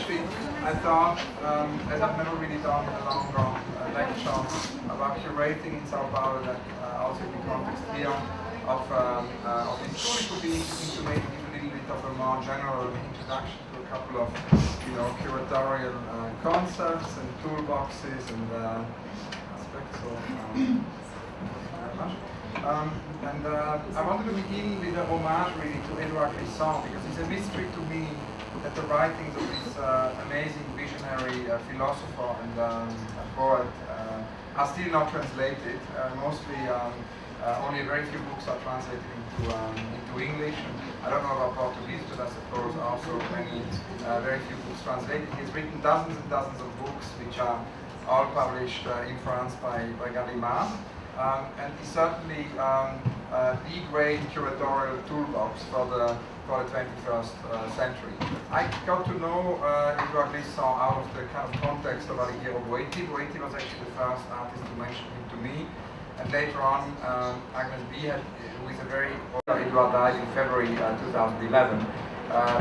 actually, I thought, as I've never really done a long lecture about curating in São Paulo, that also in the context here of this tool, it would be interesting to maybe give a little bit of a more general introduction to a couple of, curatorial concepts and toolboxes and aspects. So, thank you very much. I wanted to begin with a homage really to Edouard Glissant, because it's a mystery to me that the writings of this amazing visionary philosopher and poet are still not translated. Mostly only very few books are translated into English. And I don't know about Portuguese, but I suppose also very few books translated. He's written dozens and dozens of books which are all published in France by Gallimard. And it's certainly the great curatorial toolbox for the 21st century. I got to know Edouard Glissant out of the kind of context of Alighiero Boetti. Boetti was actually the first artist to mention him to me. And later on, Agnes B, who is a very Edouard died in February 2011.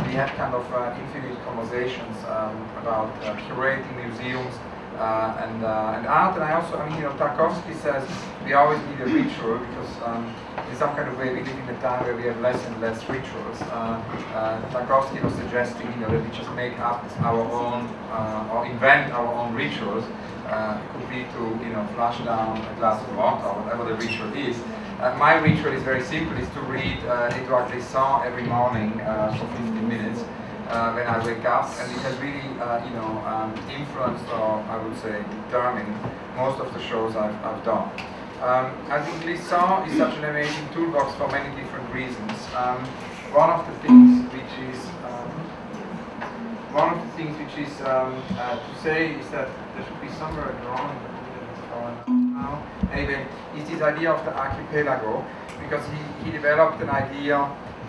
We had kind of infinite conversations about curating museums and art. And I also, Tarkovsky says we always need a ritual because in some kind of way we live in a time where we have less and less rituals. Tarkovsky was suggesting, that we just make up our own or invent our own rituals. It could be to, flush down a glass of water or whatever the ritual is. My ritual is very simple: is to read Edouard Glissant every morning for 15 minutes. When I wake up, and it has really, influenced, or I would say determined, most of the shows I've done. I think Glissant is such an amazing toolbox for many different reasons. One of the things which is to say is that there should be somewhere a drawing now. Anyway, is this idea of the archipelago, because he developed an idea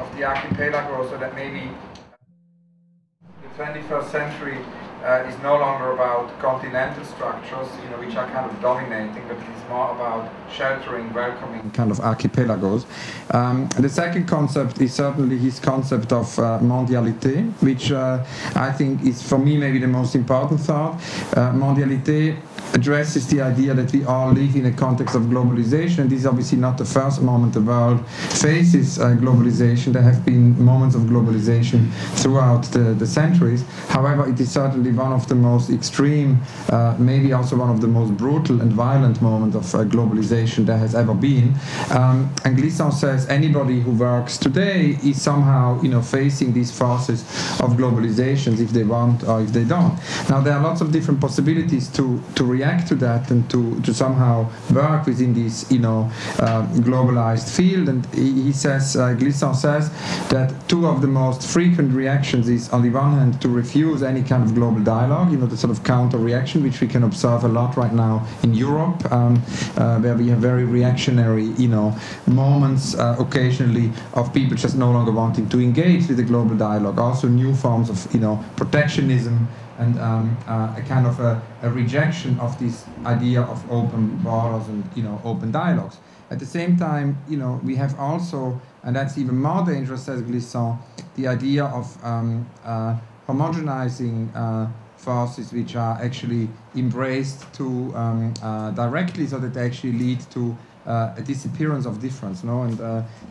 of the archipelago so that maybe 21st century is no longer about continental structures, which are kind of dominating, but it's more about sheltering, welcoming kind of archipelagos. The second concept is certainly his concept of mondialité, which I think is, for me, maybe the most important thought. Mondialité addresses the idea that we all live in a context of globalization, and this is obviously not the first moment the world faces globalization. There have been moments of globalization throughout the centuries. However, it is certainly one of the most extreme, maybe also one of the most brutal and violent moments of globalization there has ever been. And Glissant says anybody who works today is somehow, facing these forces of globalizations, if they want or if they don't. Now, there are lots of different possibilities to react to that and to somehow work within this, globalized field. And he says, Glissant says, that two of the most frequent reactions is, on the one hand, to refuse any kind of global dialogue, the sort of counter-reaction, which we can observe a lot right now in Europe, where we have very reactionary, moments occasionally of people just no longer wanting to engage with the global dialogue. Also new forms of, protectionism and a kind of a rejection of this idea of open borders and, open dialogues. At the same time, we have also, and that's even more dangerous, says Glissant, the idea of homogenizing forces which are actually embraced to directly, so that they actually lead to a disappearance of difference, and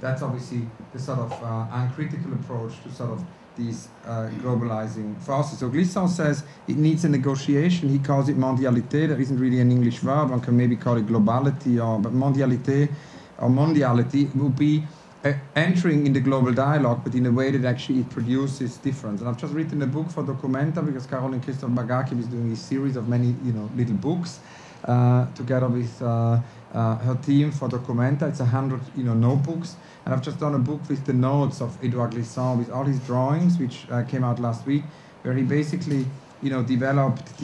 that's obviously the sort of uncritical approach to sort of these globalizing forces. So Glissant says it needs a negotiation. He calls it mondialité. There isn't really an English verb. One can maybe call it globality, but mondialité or mondiality will be entering in the global dialogue, but in a way that actually it produces difference. And I've just written a book for Documenta, because Caroline Christoph Bagakiv is doing a series of many, little books together with her team for Documenta. It's 100, notebooks. And I've just done a book with the notes of Edouard Glissant, with all his drawings, which came out last week, where he basically, developed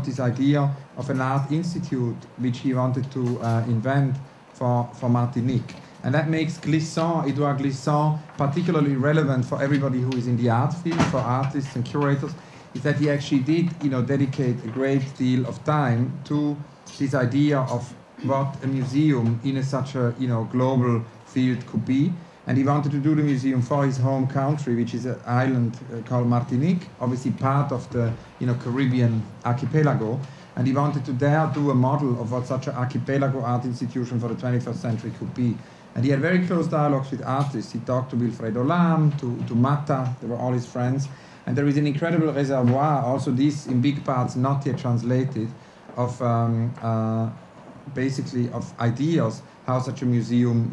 this idea of an art institute, which he wanted to invent for Martinique. And that makes Glissant, Edouard Glissant, particularly relevant for everybody who is in the art field, for artists and curators, is that he actually did, dedicate a great deal of time to this idea of what a museum in such a, global field could be. And he wanted to do the museum for his home country, which is an island called Martinique, obviously part of the Caribbean archipelago. And he wanted to there do a model of what such an archipelago art institution for the 21st century could be. And he had very close dialogues with artists. He talked to Wilfredo Lam, to Matta, they were all his friends. And there is an incredible reservoir, also these in big parts not yet translated, of basically of ideas how such a museum,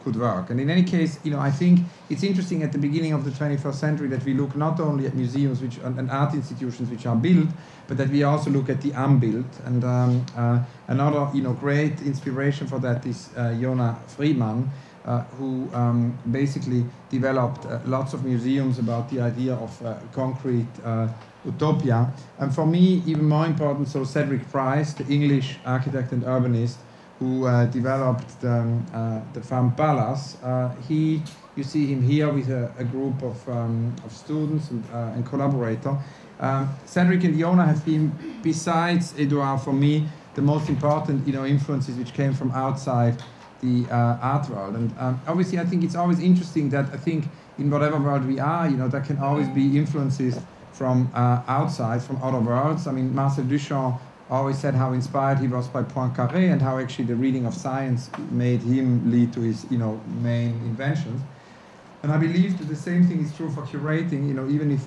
could work. And in any case, I think it's interesting at the beginning of the 21st century that we look not only at museums and art institutions which are built, but that we also look at the unbuilt. And another, great inspiration for that is Jona Friedman, who basically developed lots of museums about the idea of concrete utopia. And for me, even more important, so Cedric Price, the English architect and urbanist, who developed the Femme Palace. You see him here with a group of students and collaborators. Cedric and Jona have been, besides Edouard, for me, the most important influences which came from outside the art world. And obviously I think it's always interesting that I think in whatever world we are, there can always be influences from outside, from other worlds. I mean, Marcel Duchamp always said how inspired he was by Poincaré and how actually the reading of science made him lead to his main inventions. And I believe that the same thing is true for curating, even if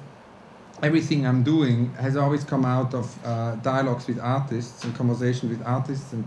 everything I'm doing has always come out of dialogues with artists and conversations with artists, and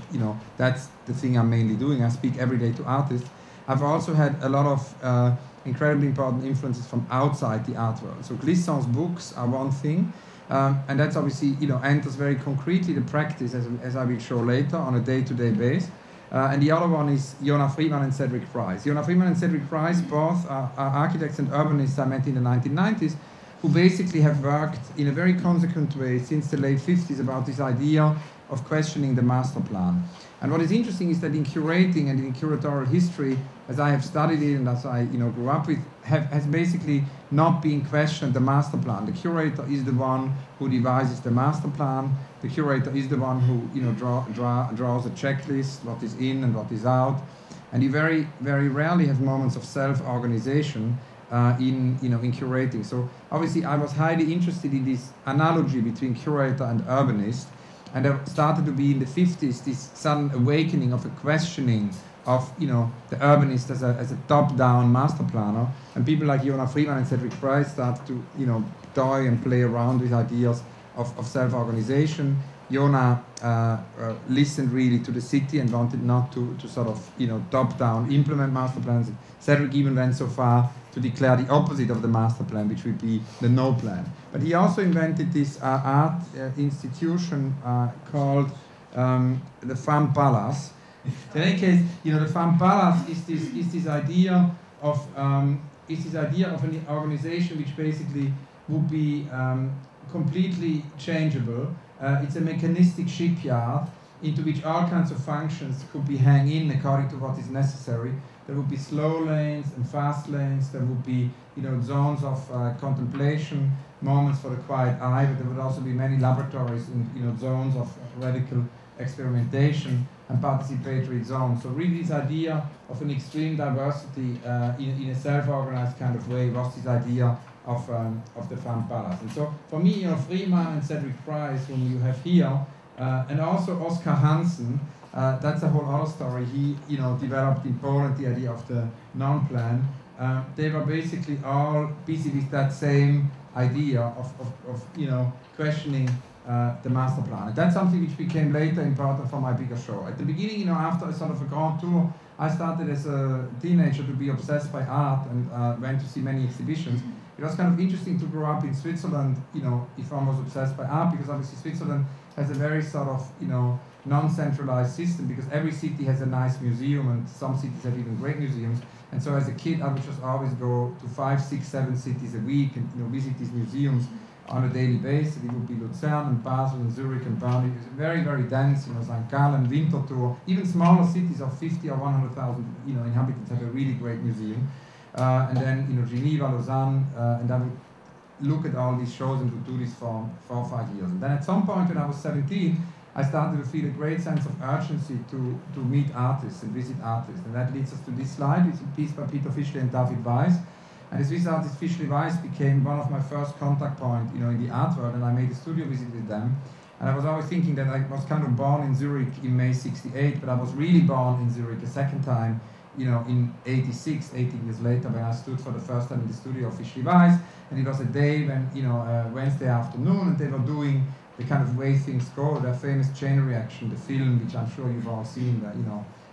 that's the thing I'm mainly doing. I speak every day to artists. I've also had a lot of incredibly important influences from outside the art world. So Glissant's books are one thing, and that's obviously enters very concretely the practice, as I will show later, on a day-to-day basis. And the other one is Jona Friedman and Cedric Price. Jona Friedman and Cedric Price both are architects and urbanists I met in the 1990s, who basically have worked in a very consequent way since the late 50s about this idea of questioning the master plan. And what is interesting is that in curating and in curatorial history, as I have studied it and as I grew up with, has basically not been questioned the master plan. The curator is the one who devises the master plan. The curator is the one who draws a checklist, what is in and what is out. And you very, very rarely have moments of self-organization in curating. So obviously I was highly interested in this analogy between curator and urbanist, and there started to be in the 50s this sudden awakening of a questioning of the urbanist as a top-down master planner, and people like Jona Friedman and Cedric Price started to toy and play around with ideas of self-organization. Jona listened really to the city and wanted not to sort of top-down implement master plans. Cedric even went so far to declare the opposite of the master plan, which would be the no plan. But he also invented this art institution called the Femme Palace. In any case, the Femme Palace is this idea of an organization which basically would be completely changeable. It's a mechanistic shipyard into which all kinds of functions could be hang in according to what is necessary. There would be slow lanes and fast lanes. There would be, zones of contemplation, moments for the quiet eye. But there would also be many laboratories and, zones of radical experimentation and participatory zones. So really, this idea of an extreme diversity in a self-organized kind of way was this idea of the Femme Palace. And so, for me, Friedman and Cedric Price, whom you have here, and also Oskar Hansen. That's a whole other story. He, developed in Poland the idea of the non-plan. They were basically all busy with that same idea of questioning the master plan. And that's something which became later important for my bigger show. At the beginning, after a sort of a grand tour, I started as a teenager to be obsessed by art and went to see many exhibitions. It was kind of interesting to grow up in Switzerland, if one was obsessed by art, because obviously Switzerland has a very sort of, non-centralized system, because every city has a nice museum and some cities have even great museums. And so as a kid, I would just always go to 5, 6, 7 cities a week and visit these museums on a daily basis. It would be Lucerne and Basel and Zurich and Bern. It was very, very dense, St. Gallen, Winterthur. Even smaller cities of 50 or 100,000 inhabitants have a really great museum. And then Geneva, Lausanne, and I would look at all these shows and would do this for 4 or 5 years. And then at some point when I was 17, I started to feel a great sense of urgency to meet artists and visit artists. And that leads us to this slide. It's a piece by Peter Fischli and David Weiss. And the Swiss artist Fischli Weiss became one of my first contact points, in the art world, and I made a studio visit with them. And I was always thinking that I was kind of born in Zurich in May '68, but I was really born in Zurich a second time, in '86, 18 years later, when I stood for the first time in the studio of Fischli Weiss. And it was a day when, Wednesday afternoon, and they were doing the kind of way things go, their famous chain reaction, the film, which I'm sure you've all seen, that,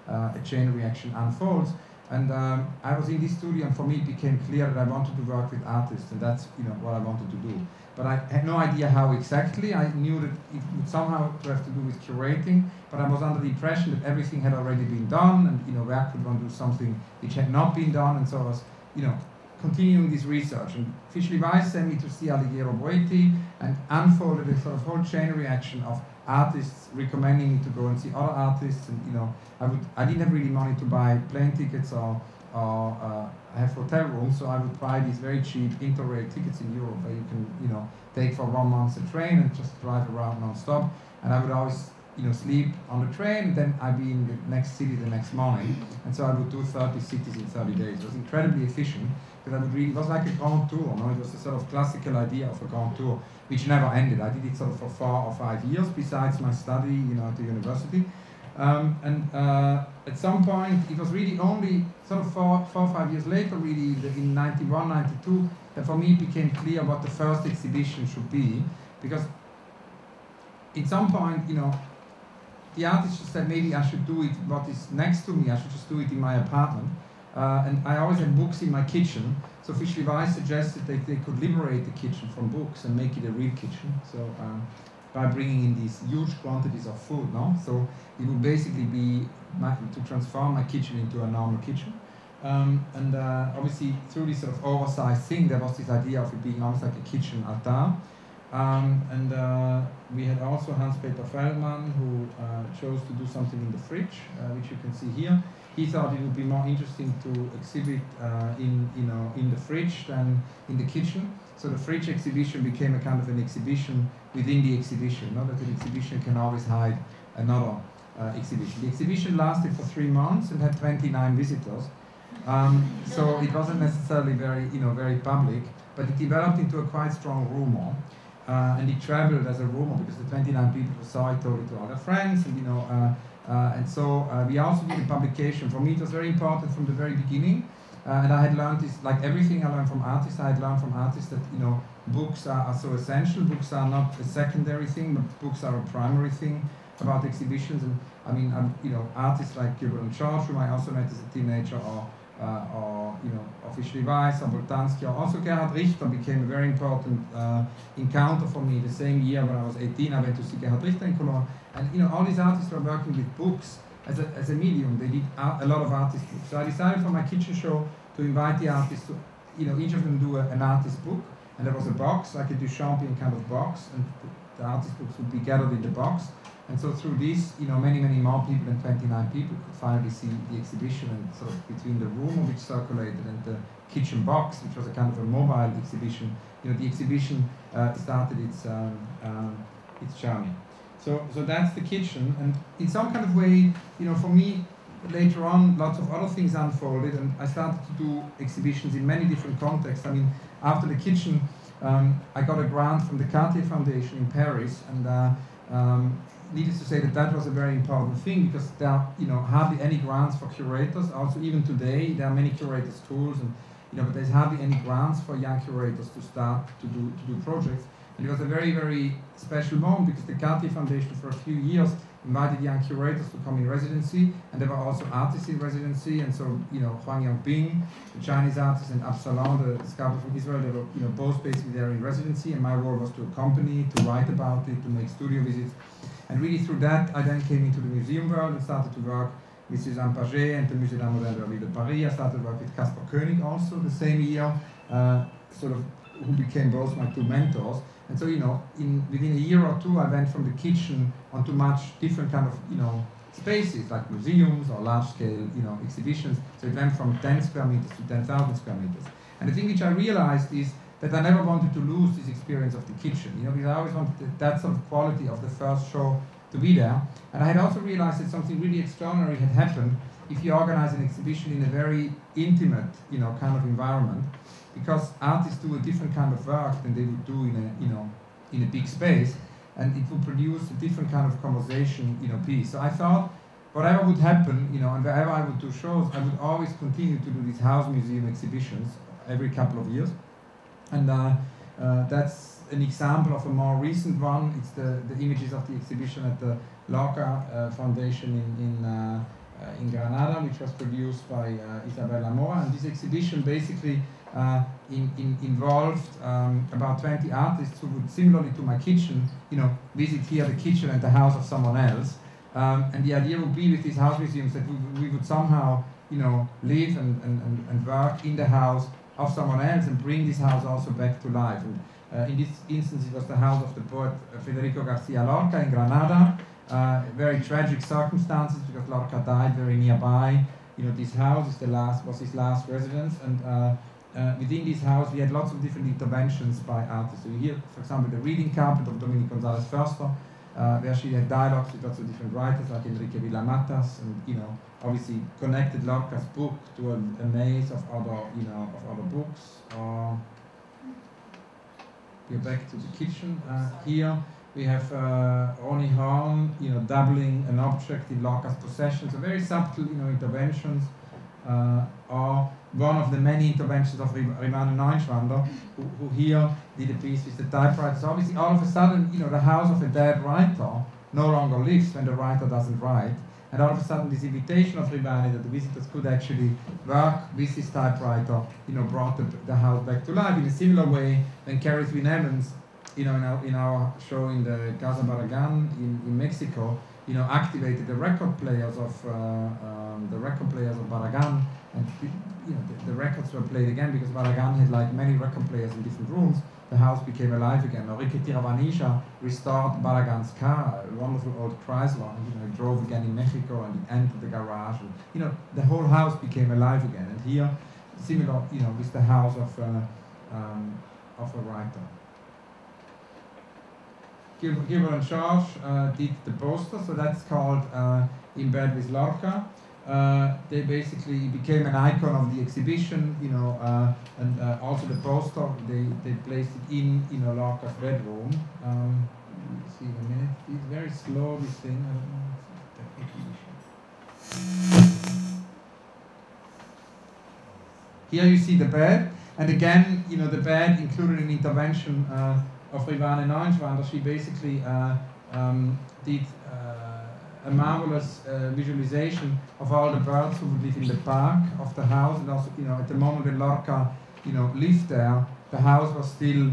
a chain reaction unfolds. And I was in this studio, and for me it became clear that I wanted to work with artists, and that's what I wanted to do. But I had no idea how exactly. I knew that it would somehow have to do with curating, but I was under the impression that everything had already been done, and where could one do something which had not been done, and so I was, continuing this research. And Fischli Weiss sent me to see Alighiero Boetti and unfolded a sort of whole chain reaction of artists recommending me to go and see other artists, and I didn't have really money to buy plane tickets or have hotel rooms, so I would buy these very cheap interrail tickets in Europe where you can take for 1 month a train and just drive around non-stop. And I would always sleep on the train, and then I'd be in the next city the next morning. And so I would do 30 cities in 30 days. It was incredibly efficient, because I would read, it was like a grand tour, It was a sort of classical idea of a grand tour, which never ended. I did it sort of for 4 or 5 years, besides my study, at the university. At some point, it was really only sort of 4 or 5 years later, really, in 91, 92, that for me it became clear what the first exhibition should be, because at some point, the artist just said maybe I should do it what is next to me, I should just do it in my apartment. And I always had books in my kitchen, so Fischli Weiss suggested that they could liberate the kitchen from books and make it a real kitchen. So by bringing in these huge quantities of food, So it would basically be to transform my kitchen into a normal kitchen. And obviously through this sort of oversized thing, there was this idea of it being almost like a kitchen altar. We had also Hans-Peter Feldmann, who chose to do something in the fridge, which you can see here. He thought it would be more interesting to exhibit in the fridge than in the kitchen. So the fridge exhibition became a kind of an exhibition within the exhibition. Not that an exhibition can always hide another exhibition. The exhibition lasted for 3 months and had 29 visitors. So it wasn't necessarily very public, but it developed into a quite strong rumor. And it traveled as a rumor because the 29 people who saw it told it to other friends, and so we also did a publication. For me, it was very important from the very beginning, and I had learned this, like everything I learned from artists. I had learned from artists that books are so essential. Books are not a secondary thing, but books are a primary thing about exhibitions. And I mean, artists like Gilbert and George, whom I also met as a teenager, or Fischli Weiss, or Boltanski, or also Gerhard Richter became a very important encounter for me. The same year when I was 18, I went to see Gerhard Richter in Cologne, and all these artists were working with books as a medium. They did a lot of artist books. So I decided for my kitchen show to invite the artists to, each of them do an artist book, and there was a box, like a Duchampian kind of box, and the artist books would be gathered in the box. And so through this, many more people than 29 people could finally see the exhibition, and sort of between the rumor which circulated and the kitchen box, which was a kind of a mobile exhibition, the exhibition started its journey. So that's the kitchen, and in some kind of way, for me, later on, lots of other things unfolded, and I started to do exhibitions in many different contexts. I mean, after the kitchen, I got a grant from the Cartier Foundation in Paris, and needless to say that was a very important thing, because there are hardly any grants for curators. Also, even today, there are many curators' tools, and but there's hardly any grants for young curators to start to do projects. And it was a very, very special moment, because the Cartier Foundation for a few years invited young curators to come in residency, and there were also artists in residency. And so Huang Yangping, the Chinese artist, and Absalon, the sculptor from Israel, they were both basically there in residency, and my role was to accompany, to write about it, to make studio visits. And really through that, I then came into the museum world and started to work with Suzanne Paget and the Musée d'Art Moderne de la Ville de Paris. I started to work with Caspar Koenig also the same year, who became both my two mentors. And so, within a year or two, I went from the kitchen onto much different kind of, spaces, like museums or large-scale, exhibitions. So it went from 10 square meters to 10,000 square meters. And the thing which I realized is that I never wanted to lose this experience of the kitchen, because I always wanted that sort of quality of the first show to be there. And I had also realized that something really extraordinary had happened if you organize an exhibition in a very intimate, kind of environment, because artists do a different kind of work than they would do in a big space, and it would produce a different kind of conversation, piece. So I thought, whatever would happen, and wherever I would do shows, I would always continue to do these house museum exhibitions every couple of years. And that's an example of a more recent one. It's the images of the exhibition at the Lorca Foundation in Granada, which was produced by Isabella Mora. And this exhibition basically involved about 20 artists who would, similarly to my kitchen, visit here the kitchen and the house of someone else. And the idea would be with these house museums that we would somehow, live and work in the house of someone else and bring this house also back to life. And in this instance, it was the house of the poet Federico Garcia Lorca in Granada. Very tragic circumstances because Lorca died very nearby. This house was his last residence, and within this house we had lots of different interventions by artists. So you hear, for example, the reading carpet of Dominique González Förster, where she had dialogues with lots of different writers like Enrique Villamatas, and obviously connected Lorca's book to a maze of other books. We're back to the kitchen. Here we have Ronnie Horn, doubling an object in Lorca's possession. So very subtle, interventions. Or one of the many interventions of Rimane Neunschwander, who here did a piece with the typewriter. So obviously, all of a sudden, the house of a dead writer no longer lives when the writer doesn't write. And all of a sudden, this invitation of Rimane that the visitors could actually work with his typewriter, brought the house back to life. In a similar way, when Carrie Wynne Evans, in our show in the Casa Barragan in Mexico, activated the record players of Barragan, and the records were played again because Barragan had like many record players in different rooms. The house became alive again. Enrique Tiravanija restored Barragan's car, a wonderful old Chrysler. It drove again in Mexico and it entered the garage. And, the whole house became alive again. And here, similar, with the house of a writer. Gilbert and George did the poster, so that's called In Bed with Lorca. They basically became an icon of the exhibition, and also the poster, they placed it in Lorca's bedroom. See in a minute. It's very slow, this thing. I don't know. Here you see the bed, and again, the bed included an intervention of Rimane Neunschwander. She basically did a marvelous visualization of all the birds who would live in the park of the house, and also, at the moment when Lorca, lived there, the house was still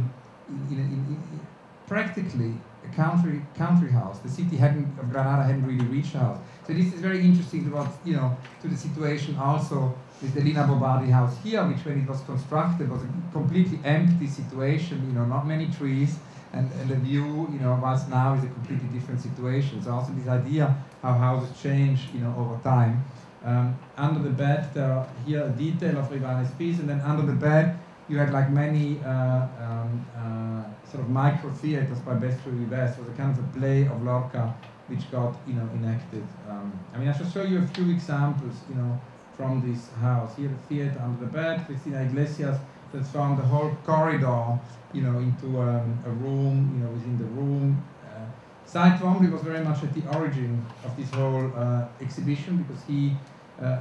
practically a country house. The city of Granada hadn't really reached the house. So this is very interesting to the situation also with the Lina Bobardi house here, which when it was constructed was a completely empty situation, not many trees, and the view, whilst now is a completely different situation. So also this idea how houses change, over time. Under the bed, here a detail of Rivane's piece, and then under the bed you had like many sort of micro theaters by Bestro Vives. It was a kind of a play of Lorca which got, enacted. I should show you a few examples, from this house. Here the theater under the bed. Cristina Iglesias transformed the whole corridor, into a room, within the room. Cy Twombly was very much at the origin of this whole exhibition because he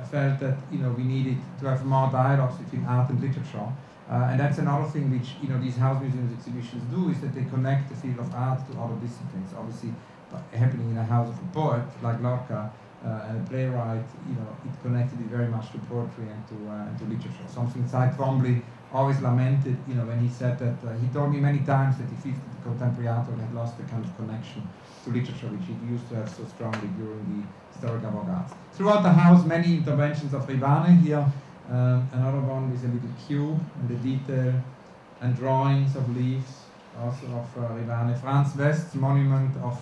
felt that we needed to have more dialogues between art and literature, and that's another thing which these house museums exhibitions do, is that they connect the field of art to other disciplines. Obviously, happening in a house of a poet like Lorca and a playwright, it connected it very much to poetry and to literature. Something Cy Twombly always lamented, when he said that, he told me many times that he feels that the contemporary art had lost the kind of connection to literature which it used to have so strongly during the historic avant-garde. Throughout the house, many interventions of Rimane. Here, another one with a little cube and the detail and drawings of leaves, also of Rimane. Franz West's monument of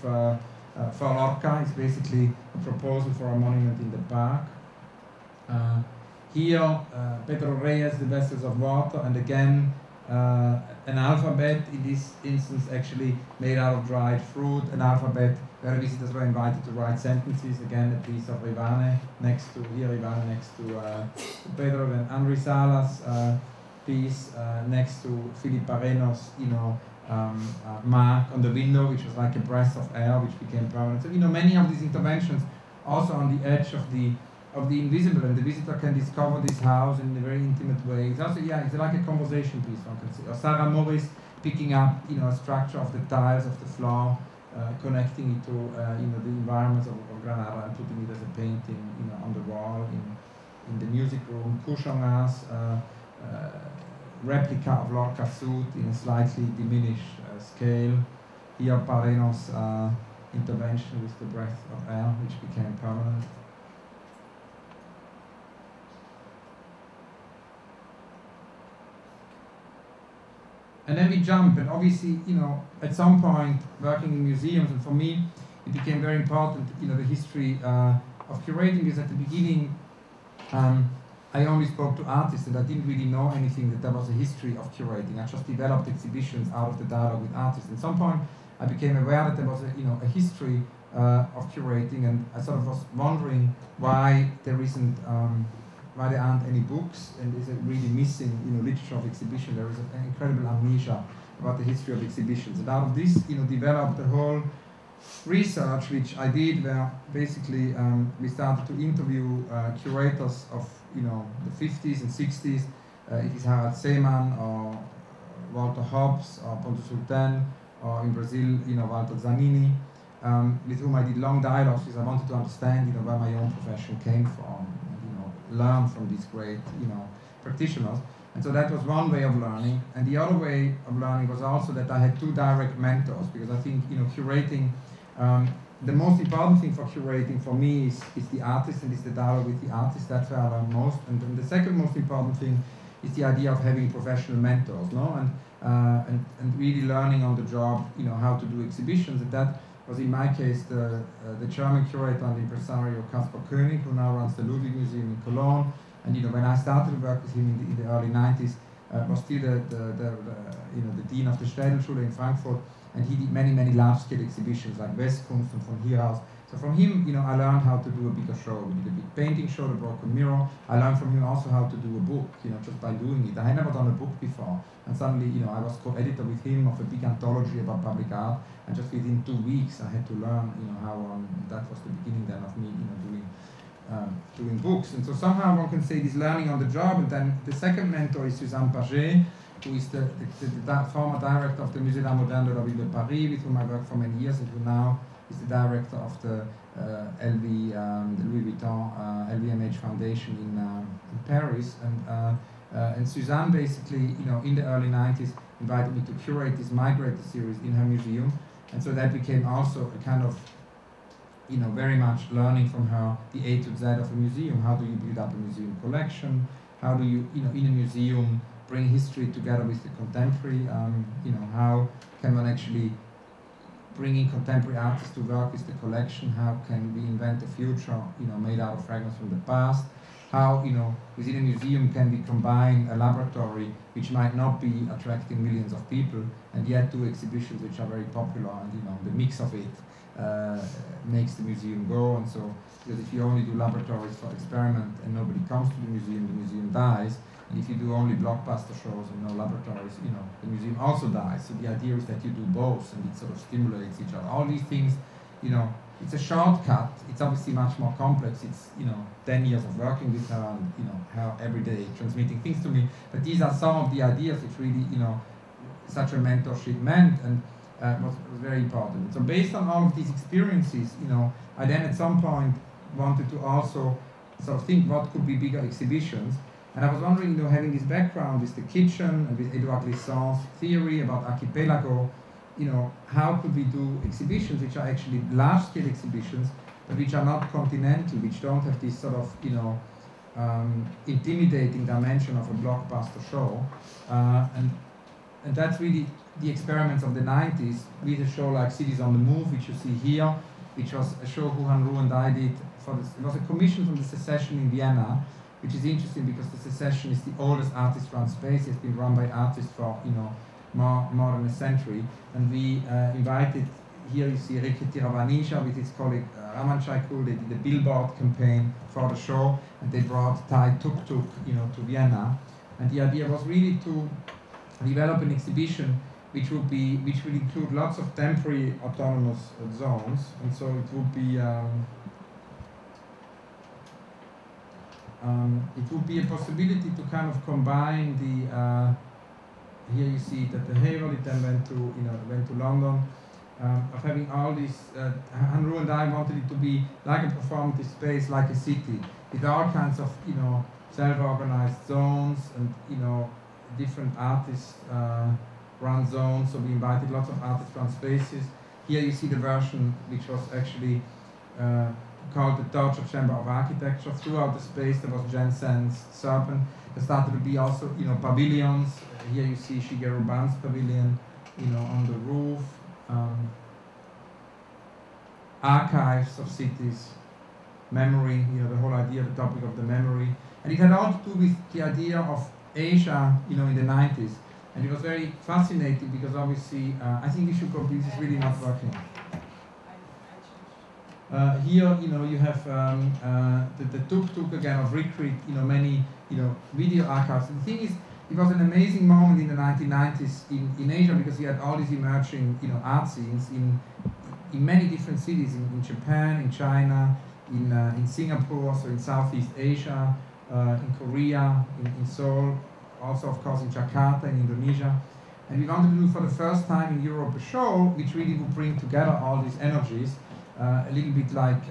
for Lorca is basically a proposal for a monument in the park. Here, Pedro Reyes, The Vessels of Water, and again, an alphabet, in this instance actually made out of dried fruit, an alphabet where visitors were invited to write sentences, again a piece of Rivane next to, here Rivane next to Pedro and Henri Salas piece next to Philippe Areno's, mark on the window, which was like a breath of air, which became permanent. So, many of these interventions also on the edge of the invisible, and the visitor can discover this house in a very intimate way. It's also, it's like a conversation piece, one can say. Or Sarah Morris picking up, a structure of the tiles of the floor, connecting it to, the environments of Granada and putting it as a painting, on the wall in the music room. Couchon's replica of Lorca's suit in a slightly diminished scale. Here, Pareno's intervention with the breath of air, which became permanent. And then we jump, and obviously, at some point, working in museums, and for me, it became very important, the history of curating, because at the beginning, I only spoke to artists, and I didn't really know anything that there was a history of curating. I just developed exhibitions out of the dialogue with artists. At some point, I became aware that there was a history of curating, and I sort of was wondering why there aren't any books, and is it really missing, literature of exhibition. There is an incredible amnesia about the history of exhibitions. And out of this, developed a whole research, which I did, where basically we started to interview curators of, the 50s and 60s. It is Harald Seemann, or Walter Hobbs, or Ponto Sultan, or in Brazil, Walter Zanini, with whom I did long dialogues, because I wanted to understand, where my own profession came from, and, learn from these great, practitioners. And so that was one way of learning. And the other way of learning was also that I had two direct mentors, because I think, curating, the most important thing for curating for me is the artist, and is the dialogue with the artist. That's where I learn most. And then the second most important thing is the idea of having professional mentors, and really learning on the job, how to do exhibitions. And that was in my case the German curator and impresario Caspar Koenig, who now runs the Ludwig Museum in Cologne. And when I started to work with him in the early 90s, was still the dean of the Städelschule in Frankfurt, and he did many large-scale exhibitions like Westkunst and von Hierhaus. So from him, I learned how to do a bigger show. We did a big painting show, The Broken Mirror. I learned from him also how to do a book, just by doing it. I had never done a book before, and suddenly, I was co-editor with him of a big anthology about public art, and just within 2 weeks, I had to learn, how that was the beginning then of me, doing books. And so somehow one can say this learning on the job. And then the second mentor is Suzanne Paget, who is the former director of the Musée d'Art Moderne de la Ville de Paris, with whom I worked for many years, and who now is the director of the the Louis Vuitton LVMH Foundation in Paris. And Suzanne basically, in the early 90s, invited me to curate this Migrator series in her museum. And so that became also a kind of, very much learning from her the A to Z of a museum. How do you build up a museum collection? How do you, in a museum, bring history together with the contemporary? How can one actually bring in contemporary artists to work with the collection? How can we invent a future, made out of fragments from the past? How, within a museum can we combine a laboratory which might not be attracting millions of people, and yet do exhibitions which are very popular, and the mix of it makes the museum go. And so, because if you only do laboratories for experiment and nobody comes to the museum dies. And if you do only blockbuster shows and no laboratories, the museum also dies. So the idea is that you do both, and it sort of stimulates each other. All these things, it's a shortcut. It's obviously much more complex. It's 10 years of working with her, and her every day transmitting things to me. But these are some of the ideas which really, such a mentorship meant, and was very important. So based on all of these experiences, I then at some point wanted to also sort of think what could be bigger exhibitions. And I was wondering, having this background with the kitchen and with Edouard Glissant's theory about archipelago, how could we do exhibitions which are actually large-scale exhibitions, but which are not continental, which don't have this sort of, intimidating dimension of a blockbuster show. And that's really the experiments of the 90s with a show like Cities on the Move, which you see here, which was a show Huhan Ru and I did for this. It was a commission from the Secession in Vienna, which is interesting because the Secession is the oldest artist-run space. It's been run by artists for more than a century. And we invited, here you see Reke Tiravanisha with his colleague Raman Shaikul. They did a billboard campaign for the show, and they brought Thai tuk-tuk to Vienna. And the idea was really to develop an exhibition which will include lots of temporary autonomous zones, and so it would be a possibility to kind of combine the. Here you see that the Haverly then went to London, of having all these. Hanru and I wanted it to be like a performative space, like a city, with all kinds of self-organized zones and different artists. Run zones, so we invited lots of artist-run spaces. Here you see the version which was actually called the Torture Chamber of Architecture. Throughout the space there was Jensen's Serpent. There started to be also pavilions. Here you see Shigeru Ban's pavilion on the roof. Archives of cities, memory, the whole idea, the topic of the memory. And it had all to do with the idea of Asia in the 90s. And it was very fascinating because obviously, I think we should go, this is really not working. Here, you have the tuk-tuk again of Rikrit, many, video archives. And the thing is, it was an amazing moment in the 1990s in Asia because you had all these emerging, art scenes in many different cities, in Japan, in China, in Singapore, so in Southeast Asia, in Korea, in Seoul, also of course in Jakarta, in Indonesia. And we wanted to do for the first time in Europe a show which really would bring together all these energies, a little bit like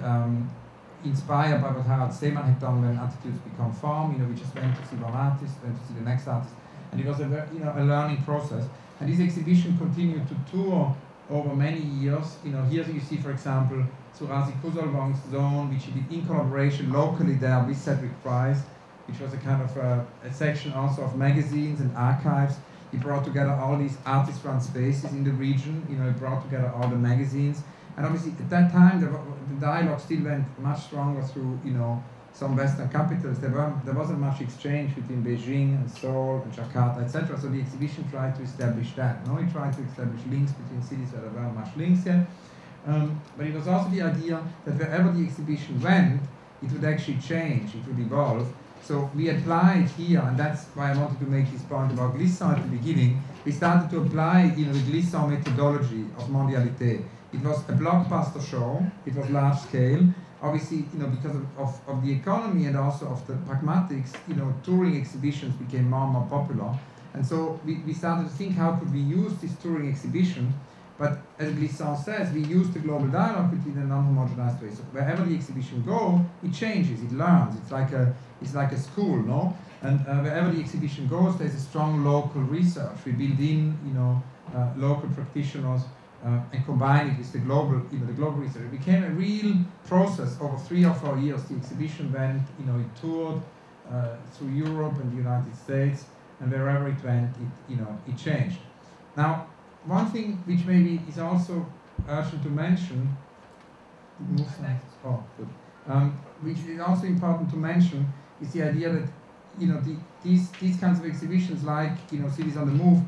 inspired by what Harald Seemann had done when Attitudes Become Form. We just went to see one artist, went to see the next artist, and it was a learning process. And this exhibition continued to tour over many years. Here you see, for example, Surasi Kusalwong's zone, which he did in collaboration locally there with Cedric Price, which was a kind of a section also of magazines and archives. He brought together all these artist-run spaces in the region. He brought together all the magazines. And obviously, at that time, the dialogue still went much stronger through, some Western capitals. There wasn't much exchange between Beijing and Seoul and Jakarta, etc. So the exhibition tried to establish that. He tried to establish links between cities where there weren't much links yet. But it was also the idea that wherever the exhibition went, it would actually change, it would evolve. So we applied here, and that's why I wanted to make this point about Glissant at the beginning. We started to apply, the Glissant methodology of mondialité. It was a blockbuster show. It was large scale. Obviously, because of the economy and also of the pragmatics, touring exhibitions became more and more popular. And so we started to think, how could we use this touring exhibition? But as Glissant says, we use the global dialogue between a non-homogenized way. So wherever the exhibition goes, it changes, it learns. It's like a school, no? And wherever the exhibition goes, there's a strong local research. We build in, local practitioners and combine it with the global, the global research. It became a real process over 3 or 4 years. The exhibition went, it toured through Europe and the United States, and wherever it went, it changed. Now, one thing which maybe is also urgent to mention, which is also important to mention, is the idea that these kinds of exhibitions, like Cities on the Move,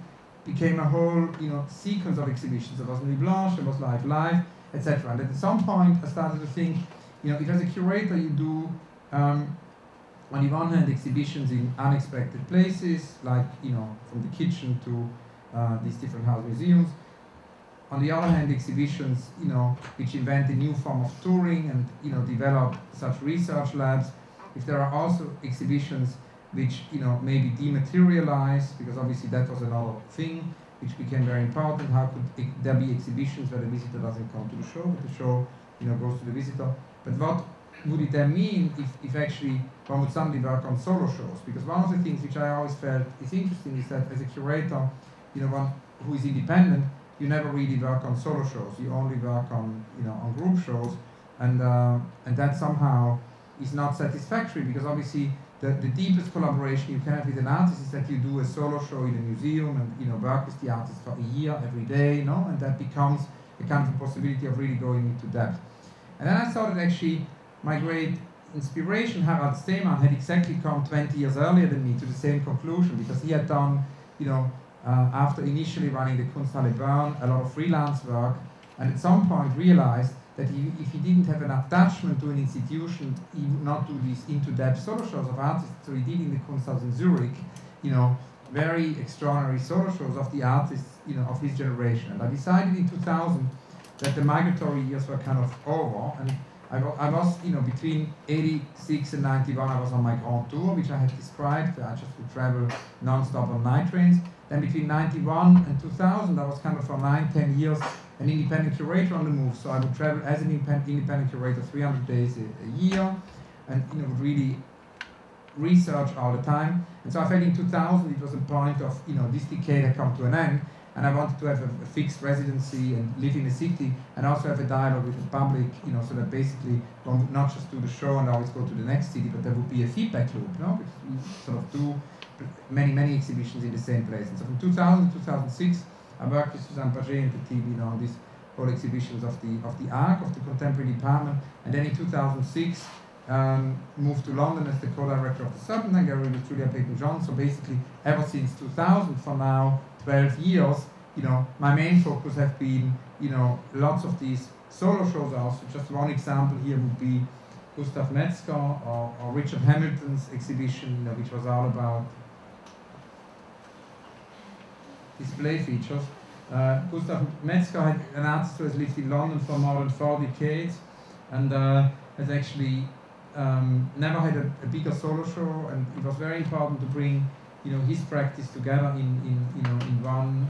became a whole sequence of exhibitions. There was Nuit Blanche, there was Live, etc. And at some point, I started to think, if as a curator you do, on the one hand, exhibitions in unexpected places, like from the kitchen to these different house museums. On the other hand, exhibitions, which invent a new form of touring and, develop such research labs. If there are also exhibitions which, maybe dematerialize, because obviously that was another thing which became very important. How could there be exhibitions where the visitor doesn't come to the show, but the show, goes to the visitor? But what would it then mean if actually one would suddenly work on solo shows? Because one of the things which I always felt is interesting is that as a curator, one who is independent, you never really work on solo shows. You only work on, on group shows, and that somehow is not satisfactory, because obviously the deepest collaboration you can have with an artist is that you do a solo show in a museum and work with the artist for a year every day, and that becomes a kind of a possibility of really going into depth. And then I started actually migrate inspiration, Harald Steemann, had exactly come 20 years earlier than me to the same conclusion, because he had done, after initially running the Kunsthalle Bern, a lot of freelance work, and at some point realized that if he didn't have an attachment to an institution, he would not do these into-depth solo shows of artists. So he did in the Kunsthaus in Zurich, very extraordinary solo shows of the artists, of his generation. And I decided in 2000 that the migratory years were kind of over, and I was, between 86 and 91, I was on my grand tour, which I had described. I just would travel non-stop on night trains. Then between 91 and 2000, I was kind of for 9-10 years an independent curator on the move. So I would travel as an independent curator 300 days a year, and would really research all the time. And so I felt in 2000 it was a point of, this decade had come to an end, and I wanted to have a fixed residency and live in the city, and also have a dialogue with the public, so that basically one would not just do the show and always go to the next city, but there would be a feedback loop, because we sort of do many exhibitions in the same place. And so from 2000 to 2006, I worked with Suzanne Paget and the team, on these whole exhibitions of the ARC, of the Contemporary Department, and then in 2006, moved to London as the co-director of the Serpentine Gallery with Julia Peyton-John. So basically, ever since 2000, for now 12 years, my main focus have been, lots of these solo shows also. Just one example here would be Gustav Metzger or Richard Hamilton's exhibition, which was all about display features. Gustav Metzger had an artist who has lived in London for more than 4 decades, and has actually never had a bigger solo show, and it was very important to bring his practice together in one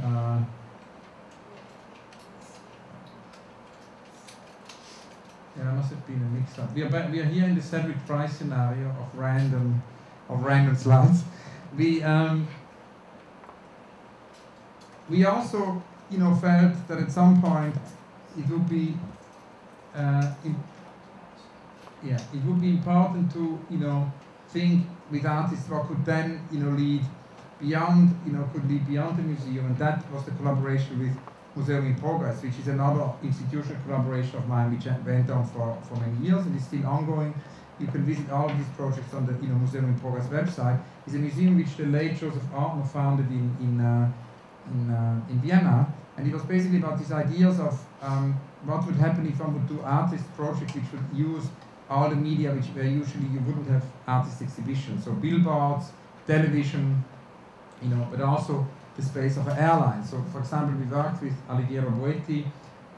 there must have been a mix-up. We are here in the Cedric Price scenario of random slides. We also felt that at some point it would be it would be important to think with artists what could then lead beyond could lead beyond the museum, and that was the collaboration with Museum in Progress, which is another institutional collaboration of mine, which went on for many years and is still ongoing. You can visit all of these projects on the Museum in Progress website. It's a museum which the late Joseph Artner founded in Vienna, and it was basically about these ideas of what would happen if one would do artist projects which would use all the media where usually you wouldn't have artist exhibitions. So billboards, television, but also the space of an airline. So for example, we worked with Alighiero Boetti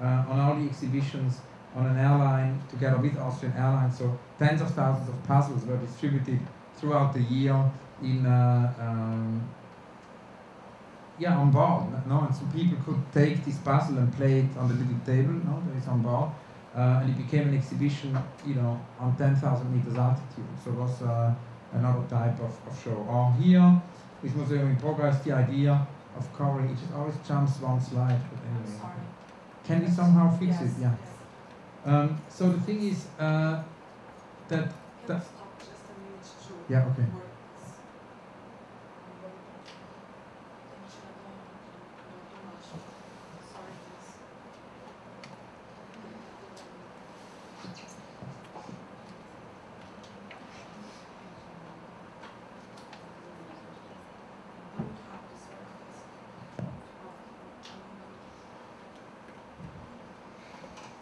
on all the exhibitions on an airline together with Austrian Airlines. So tens of thousands of puzzles were distributed throughout the year on board. And so people could take this puzzle and play it on the little table. That is on board. And it became an exhibition, on 10,000 meters altitude. So it was another type of show. Or here, with Museum in Progress, the idea of covering, it just always jumps one slide. But anyway, sorry. Can we somehow fix Yes, it? Yeah. Yes. So the thing is that. Stop just a minute to Yeah. Okay. work. Sorry, please.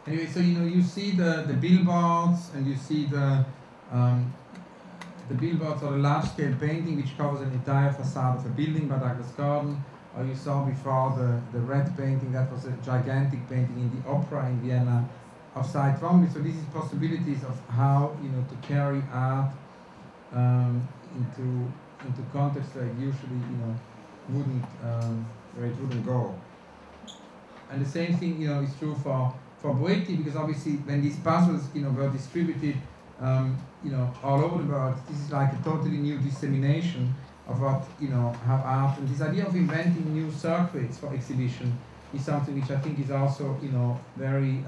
Anyway, so you see the billboards, and you see the billboards or the large-scale painting which covers an entire facade of a building by Douglas Gordon. Or you saw before the red painting, that was a gigantic painting in the opera in Vienna of Cy Twombly. So this is possibilities of how to carry art into context where it usually wouldn't go. And the same thing is true for Boetti, because obviously when these puzzles were distributed all over the world, this is like a totally new dissemination of what how art, and this idea of inventing new circuits for exhibition is something which I think is also very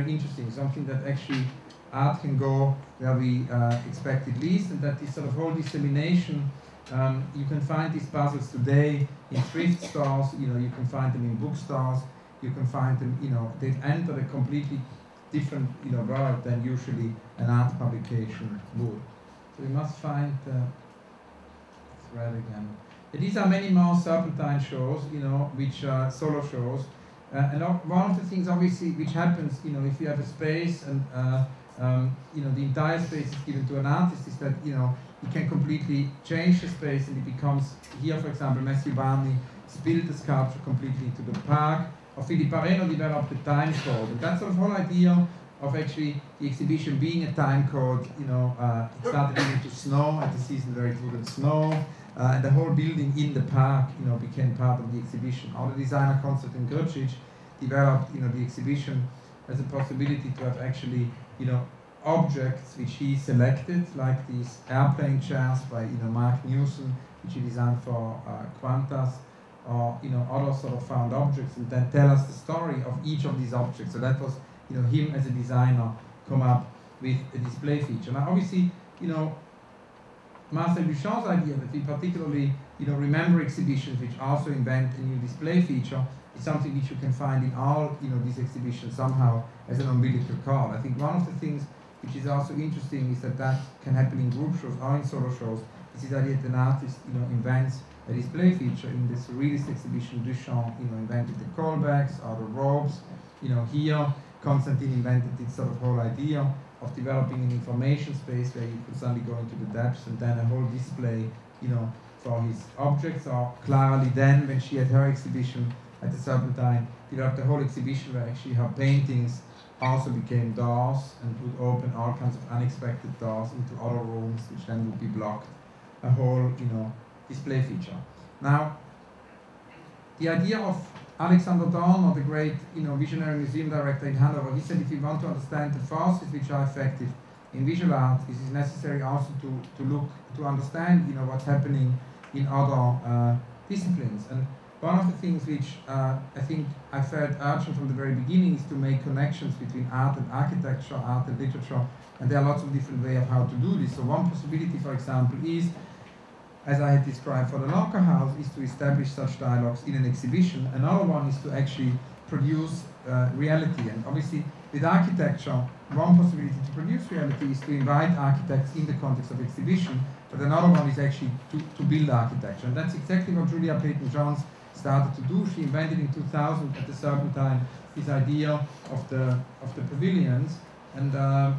interesting. Something that actually art can go where we expect it least, and that this sort of whole dissemination. You can find these puzzles today in thrift stores. You can find them in bookstores. You can find them. They've entered a completely different world than usually an art publication would. So we must find thread again. These are many more serpentine shows, which are solo shows. And one of the things, obviously, which happens, if you have a space and the entire space is given to an artist, is that you can completely change the space, and it becomes here, for example, Matthew Barney spilled the sculpture completely into the park, or Filippo Areno developed the time code, and that sort of whole idea of actually the exhibition being a time code. It started even to snow at the season where it wouldn't snow. And the whole building in the park, became part of the exhibition. Or the designer Konstantin Grcic developed, the exhibition as a possibility to have actually, objects which he selected, like these airplane chairs by, Mark Newson, which he designed for Qantas, or, other sort of found objects, and then tell us the story of each of these objects. So that was, him as a designer come up with a display feature. Now, obviously, Marcel Duchamp's idea that we particularly, remember exhibitions which also invent a new display feature is something which you can find in all, these exhibitions somehow as an umbilical cord. I think one of the things which is also interesting is that can happen in group shows or in solo shows. This is the idea that an artist, invents a display feature. In the Surrealist exhibition, Duchamp, invented the callbacks or the robes. Here, Constantine invented this sort of whole idea of developing an information space where you could suddenly go into the depths, and then a whole display, for his objects. Or Clara Liden, when she had her exhibition at the Serpentine, developed a whole exhibition where actually her paintings also became doors and would open all kinds of unexpected doors into other rooms, which then would be blocked. A whole, display feature. Now, the idea of Alexander Dorner, the great, visionary museum director in Hanover, he said if you want to understand the forces which are effective in visual art, it is necessary also to understand, what's happening in other disciplines. And one of the things which I think I felt urgent from the very beginning is to make connections between art and architecture, art and literature, and there are lots of different ways of how to do this. So one possibility, for example, is, as I had described for the Locker House, is to establish such dialogues in an exhibition. Another one is to actually produce reality. And obviously, with architecture, one possibility to produce reality is to invite architects in the context of exhibition, but another one is actually to build architecture. And that's exactly what Julia Peyton-Jones started to do. She invented in 2000 at the Serpentine this idea of the pavilions. And the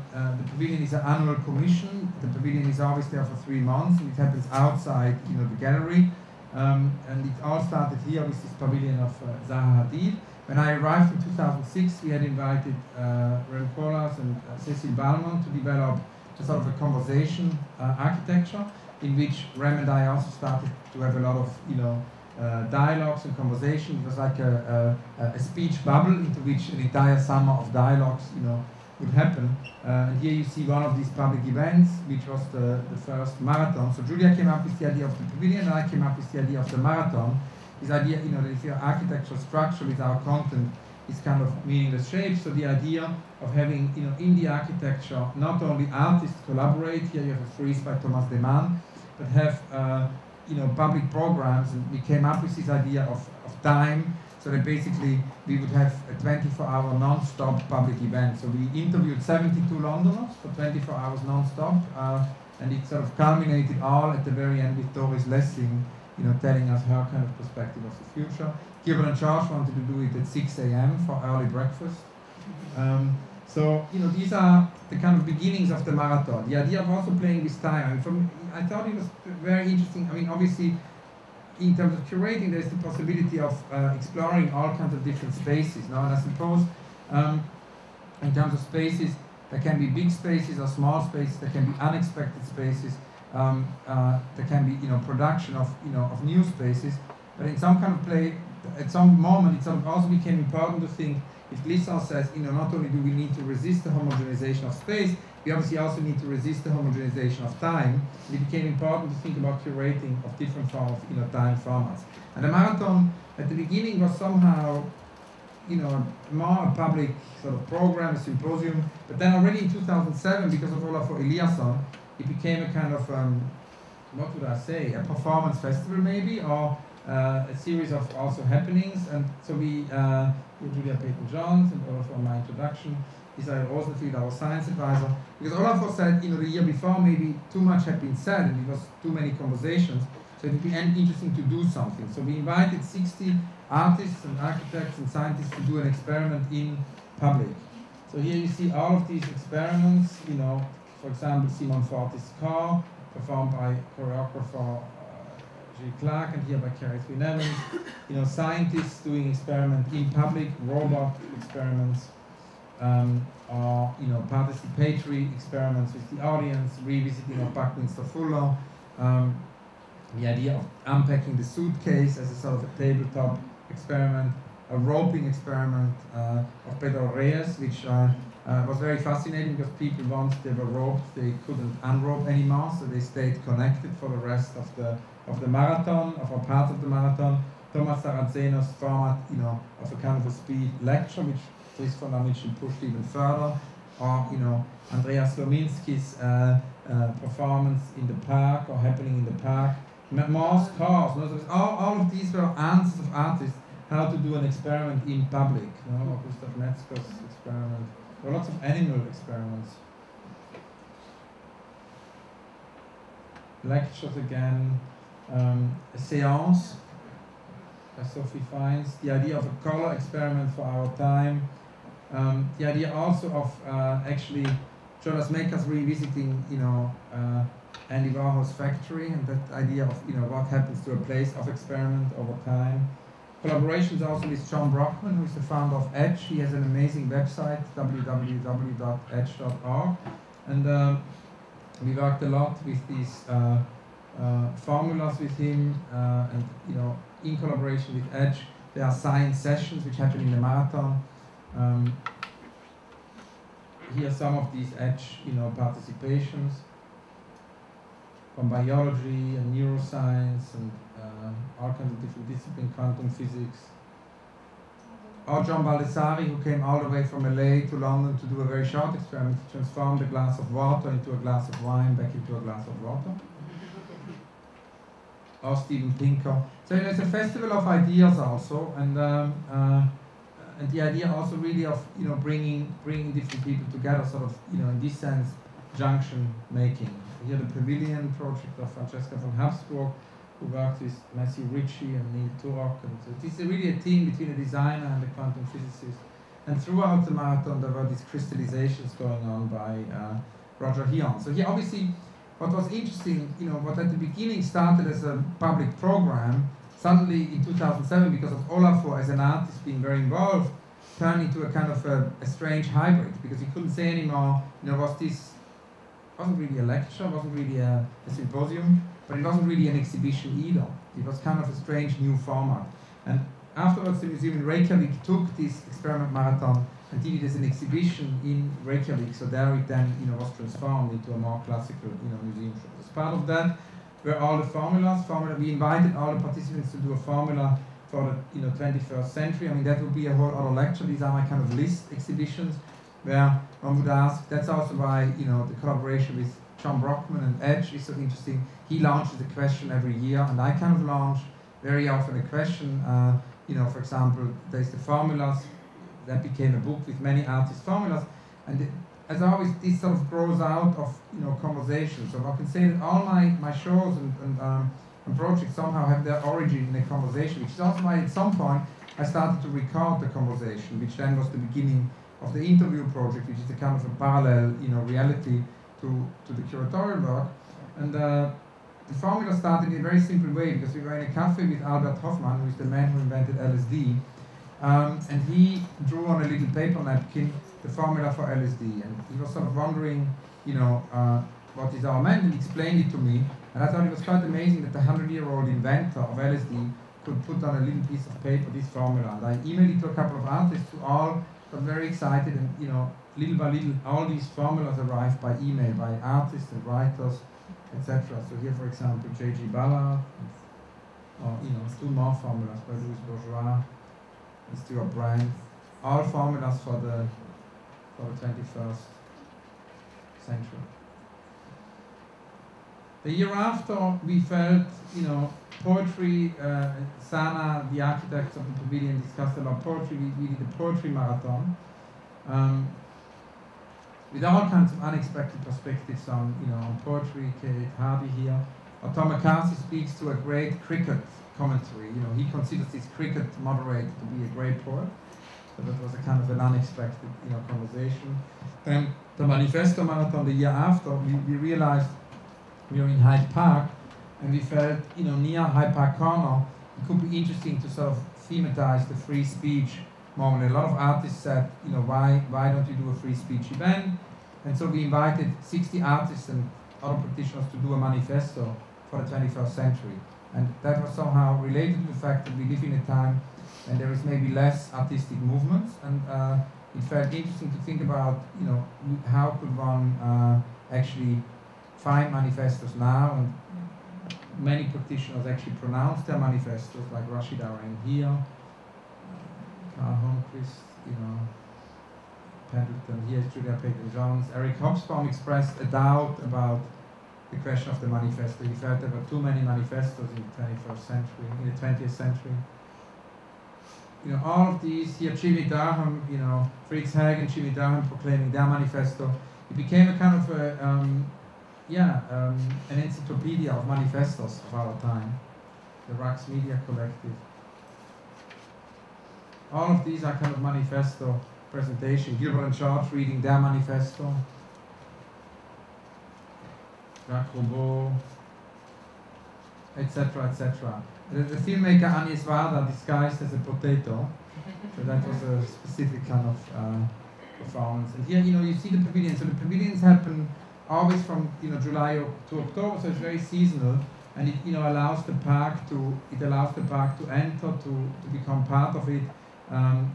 pavilion is an annual commission. The pavilion is always there for 3 months, and it happens outside, the gallery. And it all started here with this pavilion of Zaha Hadid. When I arrived in 2006, we had invited Rem Koolhaas and Cecil Balmont to develop a sort of a conversation architecture, in which Rem and I also started to have a lot of, dialogues and conversation. It was like a speech bubble into which an entire summer of dialogues, would happen. And here you see one of these public events, which was the first marathon. So Julia came up with the idea of the pavilion, and I came up with the idea of the marathon. This idea, that if your architectural structure without content is kind of meaningless shape. So the idea of having, in the architecture, not only artists collaborate, here you have a frieze by Thomas Deman, but have, public programs. And we came up with this idea of time. So that basically we would have a 24-hour non-stop public event. So we interviewed 72 Londoners for 24 hours non-stop, and it sort of culminated all at the very end with Doris Lessing, telling us her kind of perspective of the future. Gilbert and George wanted to do it at 6 a.m. for early breakfast. So, these are the kind of beginnings of the marathon. The idea of also playing with time. I thought it was very interesting. I mean, obviously, in terms of curating, there's the possibility of exploring all kinds of different spaces. Now, and I suppose in terms of spaces, there can be big spaces or small spaces. There can be unexpected spaces. There can be, production of, of new spaces. But in some kind of play, at some moment, it sort of also became important to think. If Glissant says, not only do we need to resist the homogenization of space, we obviously also need to resist the homogenization of time. It became important to think about curating of different forms of time formats. And the marathon at the beginning was somehow, more a public sort of program, a symposium. But then already in 2007, because of Olafur Eliasson, it became a kind of, what would I say, a performance festival maybe, or a series of also happenings. And so we, Julia Peyton-Jones and Olafur, my introduction, Israel Rosenfield, our science advisor, because Olafur said, the year before maybe too much had been said and it was too many conversations, so it would be interesting to do something. So we invited 60 artists and architects and scientists to do an experiment in public. So here you see all of these experiments, for example, Simon Forti's Car, performed by choreographer G. Clark, and here by Carrie Twin Evans. Scientists doing experiment in public, robot experiments, or participatory experiments with the audience, revisiting of Buckminster Fuller, the idea of unpacking the suitcase as a sort of a tabletop experiment, a roping experiment of Pedro Reyes, which was very fascinating because people, once they were roped, they couldn't unrope anymore, so they stayed connected for the rest of the marathon, of a part of the marathon. Thomas Saraceno's format, of a kind of a speed lecture, which Chris von Amici pushed even further, or Andreas Lominski's performance in the park or happening in the park. Morse cars, all of these were answers of artists how to do an experiment in public. Or Gustav Metzger's experiment. There were lots of animal experiments. Lectures again, a séance by Sophie Fiennes, the idea of a color experiment for our time, the idea also of actually Jonas Makers revisiting, Andy Warhol's factory, and that idea of what happens to a place of experiment over time. Collaborations also with John Brockman, who is the founder of Edge. He has an amazing website, www.edge.org, and we worked a lot with these formulas with him, and in collaboration with Edge, there are science sessions which happen in the marathon. Here are some of these Edge, participations from biology and neuroscience and all kinds of different disciplines, quantum physics. Or John Baldessari, who came all the way from LA to London to do a very short experiment to transform the glass of water into a glass of wine, back into a glass of water. Or Steven Pinker. So it's a festival of ideas also, and the idea also really of bringing different people together, sort of in this sense, junction making. Here the Pavilion project of Francesca von Habsburg, who works with Matthew Ritchie and Neil Turok, and so this is really a team between a designer and a quantum physicist. And throughout the marathon, there were these crystallizations going on by Roger Hion. So here, obviously, what was interesting, what at the beginning started as a public program, suddenly in 2007, because of Olafur as an artist being very involved, turned into a kind of a strange hybrid, because he couldn't say anymore, wasn't really a lecture, wasn't really a symposium, but it wasn't really an exhibition either. It was kind of a strange new format. And afterwards, the museum in Reykjavik took this experiment marathon and did it as an exhibition in Reykjavik. So there it then, was transformed into a more classical, museum show. As part of that were all the formulas. We invited all the participants to do a formula for the, 21st century. I mean, that would be a whole other lecture. These are my kind of list exhibitions where one would ask. That's also why, the collaboration with John Brockman and Edge is so interesting. He launches a question every year, and I kind of launch very often a question. For example, there's the formulas. That became a book with many artist formulas, and as always, this sort of grows out of conversations. So I can say that all my shows and projects somehow have their origin in a conversation, which is also why at some point I started to record the conversation, which then was the beginning of the interview project, which is a kind of a parallel reality to the curatorial work. And the formula started in a very simple way, because we were in a cafe with Albert Hoffman, who is the man who invented LSD. And he drew on a little paper napkin the formula for LSD, and he was sort of wondering, what this all meant, and he explained it to me, and I thought it was quite amazing that the 100-year-old inventor of LSD could put on a little piece of paper this formula. And I emailed it to a couple of artists who all got very excited, and little by little, all these formulas arrived by email by artists and writers, etc. So here, for example, J.G. Ballard, or two more formulas by Louis Bourgeois. Stuart Brand, all formulas for the 21st century. The year after, we felt, poetry. Sana, the architects of the pavilion, discussed a lot of poetry. We did a poetry marathon, with all kinds of unexpected perspectives on, on poetry. Kate Hardy here. Or Tom McCarthy speaks to a great cricket commentary. He considers this cricket moderator to be a great poet. So that was a kind of an unexpected, conversation. And the Manifesto Marathon the year after, we realized we were in Hyde Park, and we felt, near Hyde Park Corner, it could be interesting to sort of thematize the free speech moment. A lot of artists said, why don't you do a free speech event? And so we invited 60 artists and other practitioners to do a manifesto for the 21st century. And that was somehow related to the fact that we live in a time when there is maybe less artistic movements, and it felt interesting to think about, how could one actually find manifestos now, and many practitioners actually pronounce their manifestos, like Rashid Arain here, Carl Holmquist, Pendleton, here's Julia Payton-Jones. Eric Hobsbawm expressed a doubt about the question of the manifesto. He felt there were too many manifestos in the 21st century, in the 20th century. All of these, here Jimmy Durham, Fritz Haag and Jimmy Durham proclaiming their manifesto. It became a kind of an encyclopedia of manifestos of our time. The Rax Media Collective. All of these are kind of manifesto presentation. Gilbert and George reading their manifesto. Jacques Roubaud, etc., etc. The filmmaker Agnes Varda disguised as a potato, so that was a specific kind of performance. And here, you see the pavilions. So the pavilions happen always from July to October, so it's very seasonal, and it allows the park to enter, to become part of it. In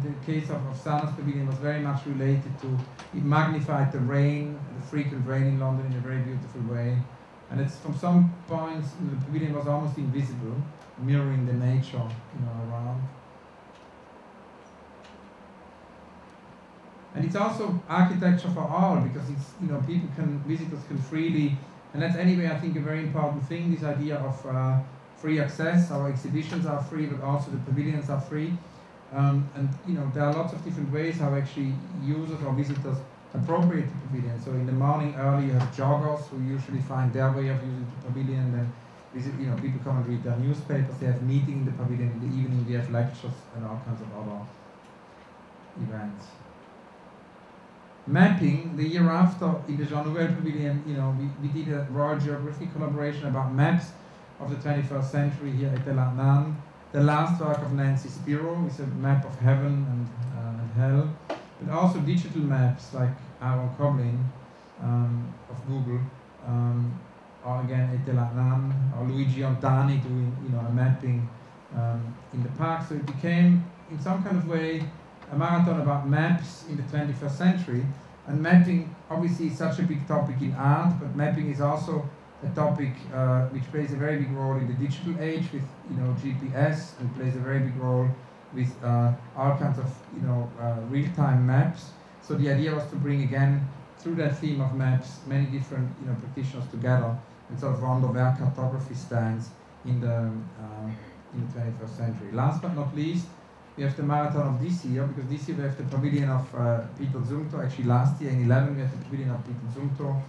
the case of Sana's pavilion, was very much related to, it magnified the rain, the frequent rain in London in a very beautiful way. And it's from some points, the pavilion was almost invisible, mirroring the nature, around. And it's also architecture for all, because it's, visitors can freely, and that's anyway, I think, a very important thing, this idea of free access. Our exhibitions are free, but also the pavilions are free. And there are lots of different ways how actually users or visitors appropriate the pavilion. So in the morning early, you have joggers who usually find their way of using the pavilion. Then people come and read their newspapers. They have meeting in the pavilion. In the evening, we have lectures and all kinds of other events. Mapping, the year after in the Jean Nouvel Pavilion, we did a Royal Geography collaboration about maps of the 21st century here at El Adnan. The last work of Nancy Spiro is a map of heaven and hell, but also digital maps like Aaron Coblin of Google, or again at El Adnan, or Luigi Ontani doing a mapping in the park. So it became, in some kind of way, a marathon about maps in the 21st century. And mapping obviously is such a big topic in art, but mapping is also a topic which plays a very big role in the digital age with GPS, and plays a very big role with all kinds of real-time maps. So the idea was to bring again, through that theme of maps, many different practitioners together and sort of wonder where cartography stands in the 21st century. Last but not least, we have the marathon of this year, because this year we have the pavilion of Peter Zumthor. Actually, last year in 11 we had the pavilion of Peter Zumthor,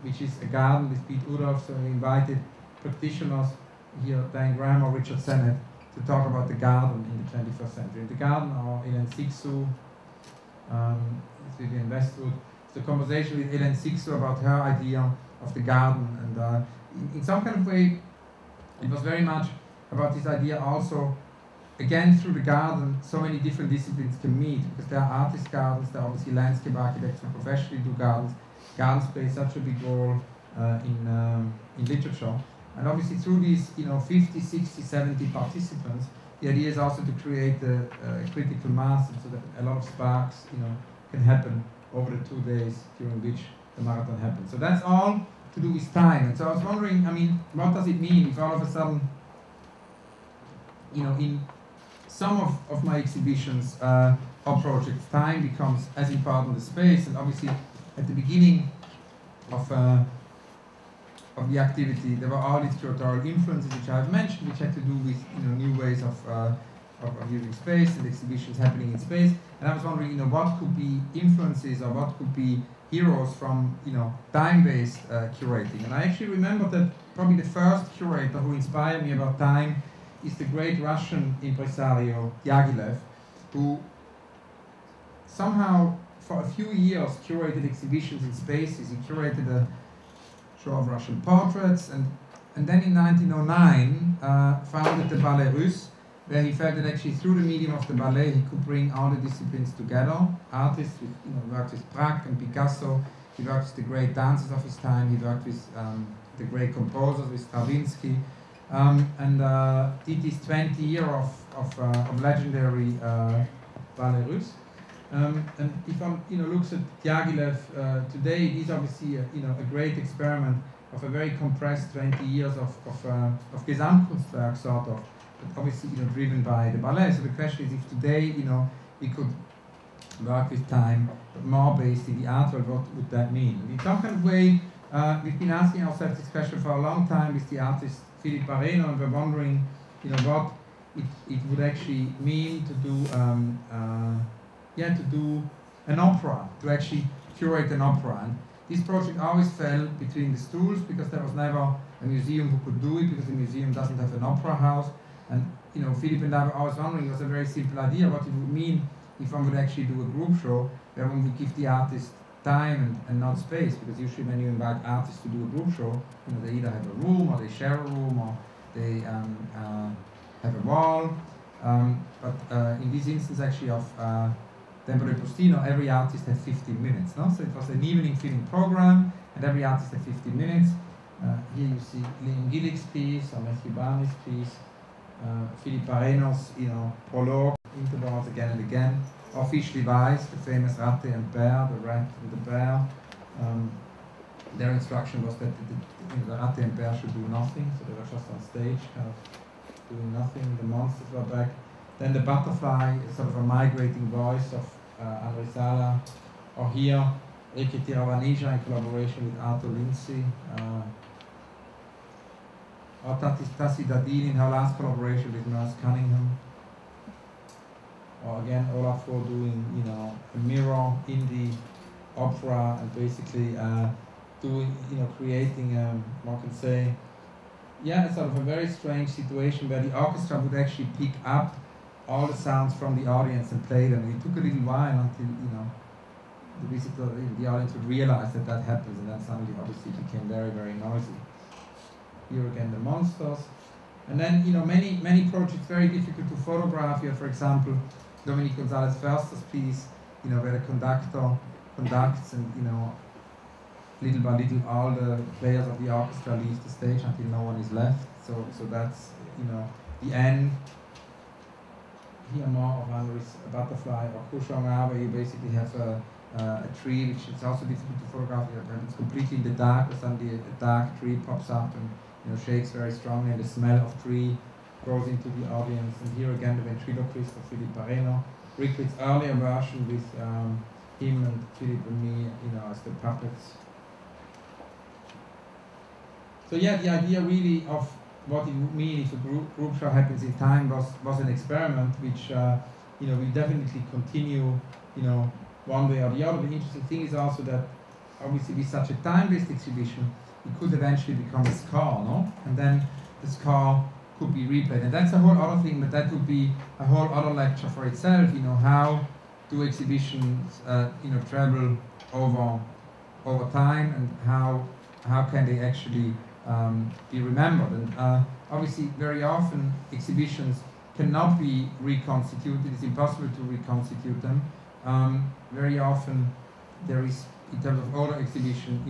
which is a garden with Pete Udolph. So we invited practitioners here, Diane Graham or Richard Sennett, to talk about the garden in the 21st century. In the garden are Ellen Sixu, Vivian Westwood. It's a conversation with Ellen Sixu about her idea of the garden, and in some kind of way, it was very much about this idea also. Again, through the garden, so many different disciplines can meet, because there are artist gardens, there are obviously landscape architects who professionally do gardens. Gardens play such a big role in literature. And obviously through these 50, 60, 70 participants, the idea is also to create a critical mass, so that a lot of sparks can happen over the 2 days during which the marathon happens. So that's all to do with time. And so I was wondering, what does it mean if all of a sudden, in some of my exhibitions or projects, time becomes as important as space. And obviously, at the beginning of the activity, there were all these curatorial influences which I have mentioned, which had to do with new ways of using space and exhibitions happening in space. And I was wondering, what could be influences or what could be heroes from, time-based curating. And I actually remember that probably the first curator who inspired me about time is the great Russian impresario Diaghilev, who somehow for a few years curated exhibitions in spaces. He curated a show of Russian portraits, and then in 1909 founded the Ballet Russe, where he felt that actually through the medium of the ballet he could bring all the disciplines together. Artists, worked with Braque and Picasso, he worked with the great dancers of his time, he worked with the great composers, with Stravinsky, and did this 20 year of legendary Ballet Russe. And if one looks at Diaghilev today, it is obviously a great experiment of a very compressed 20 years of Gesamtkunstwerk sort of, but obviously driven by the ballet. So the question is, if today we could work with time, but more based in the art world, what would that mean? And in some kind of way, we've been asking ourselves this question for a long time with the artist Philippe Pareno, and we're wondering, what it would actually mean to do to do an opera, to actually curate an opera. And this project always fell between the stools because there was never a museum who could do it, because the museum doesn't have an opera house. And Philippe and I were always wondering, it was a very simple idea, what it would mean if one would actually do a group show where one would give the artist time and not space, because usually when you invite artists to do a group show, they either have a room, or they share a room, or they have a wall. But in this instance actually of Tempo del Postino, every artist had 15 minutes. No? So it was an evening filming program, and every artist had 15 minutes. Here you see Liam Gillick's piece, or Matthew Barney's piece, Philippe Pareno's prologue, intervals again and again, or Fish Levi's, the famous Ratte and Bear, the rat and the bear. Their instruction was that the Ratte and Bear should do nothing, so they were just on stage, kind of doing nothing. The monsters were back. Then the butterfly, sort of a migrating voice of André Sala, or here Ricky Tiravanija in collaboration with Arthur Lindsay, or Tassi Dadin in her last collaboration with Merce Cunningham, or again Olafur doing a mirror indie opera, and basically doing creating one can say sort of a very strange situation where the orchestra would actually pick up all the sounds from the audience and play them. It took a little while until the visitor, the audience would realize that happens, and then suddenly obviously it became very, very noisy. Here again the monsters, and then many projects very difficult to photograph. Here, for example, Dominique Gonzalez Förster's piece, where the conductor conducts, and little by little all the players of the orchestra leave the stage until no one is left. So that's the end. Here more of André's butterfly, or Kushanga, where you basically have a tree, which is also difficult to photograph. It's completely in the dark, but suddenly a dark tree pops up and shakes very strongly, and the smell of tree goes into the audience. And here again the ventriloquist of Philippe Pareno, Rickwitz's earlier version with him and Philippe and me, as the puppets. So the idea really of what it would mean if a group show happens in time was an experiment, which we definitely continue, one way or the other. The interesting thing is also that obviously with such a time-based exhibition, it could eventually become a score, no? And then the score could be replayed, and that's a whole other thing. But that would be a whole other lecture for itself. How do exhibitions, travel over time, and how can they actually be remembered? And obviously, very often exhibitions cannot be reconstituted. It's impossible to reconstitute them. Very often, there is, in terms of older exhibition,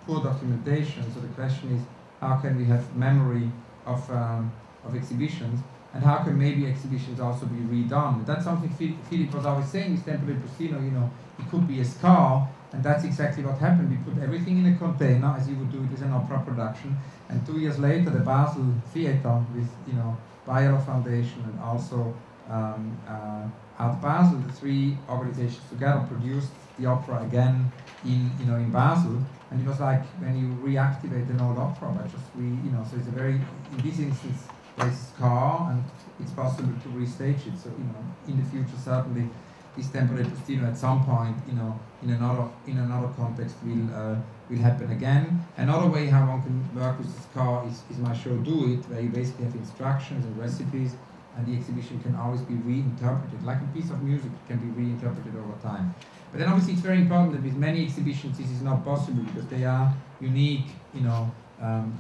poor documentation. So the question is, how can we have memory of exhibitions, and how can maybe exhibitions also be redone? That's something Philippe was always saying with Tempo del Postino. It could be a scar. And that's exactly what happened. We put everything in a container, as you would do it with an opera production. And 2 years later, the Basel Theatre with, Bayer Foundation and also Art Basel, the three organizations together, produced the opera again in Basel. And it was like when you reactivate an old opera, but just so it's a very, in this instance, there's a scar, and it's possible to restage it. So, in the future, certainly, this temporary postino at some point, in another context will happen again. Another way how one can work with this car is my show Do It, where you basically have instructions and recipes, and the exhibition can always be reinterpreted. Like a piece of music, it can be reinterpreted over time. But then obviously it's very important that with many exhibitions this is not possible because they are unique,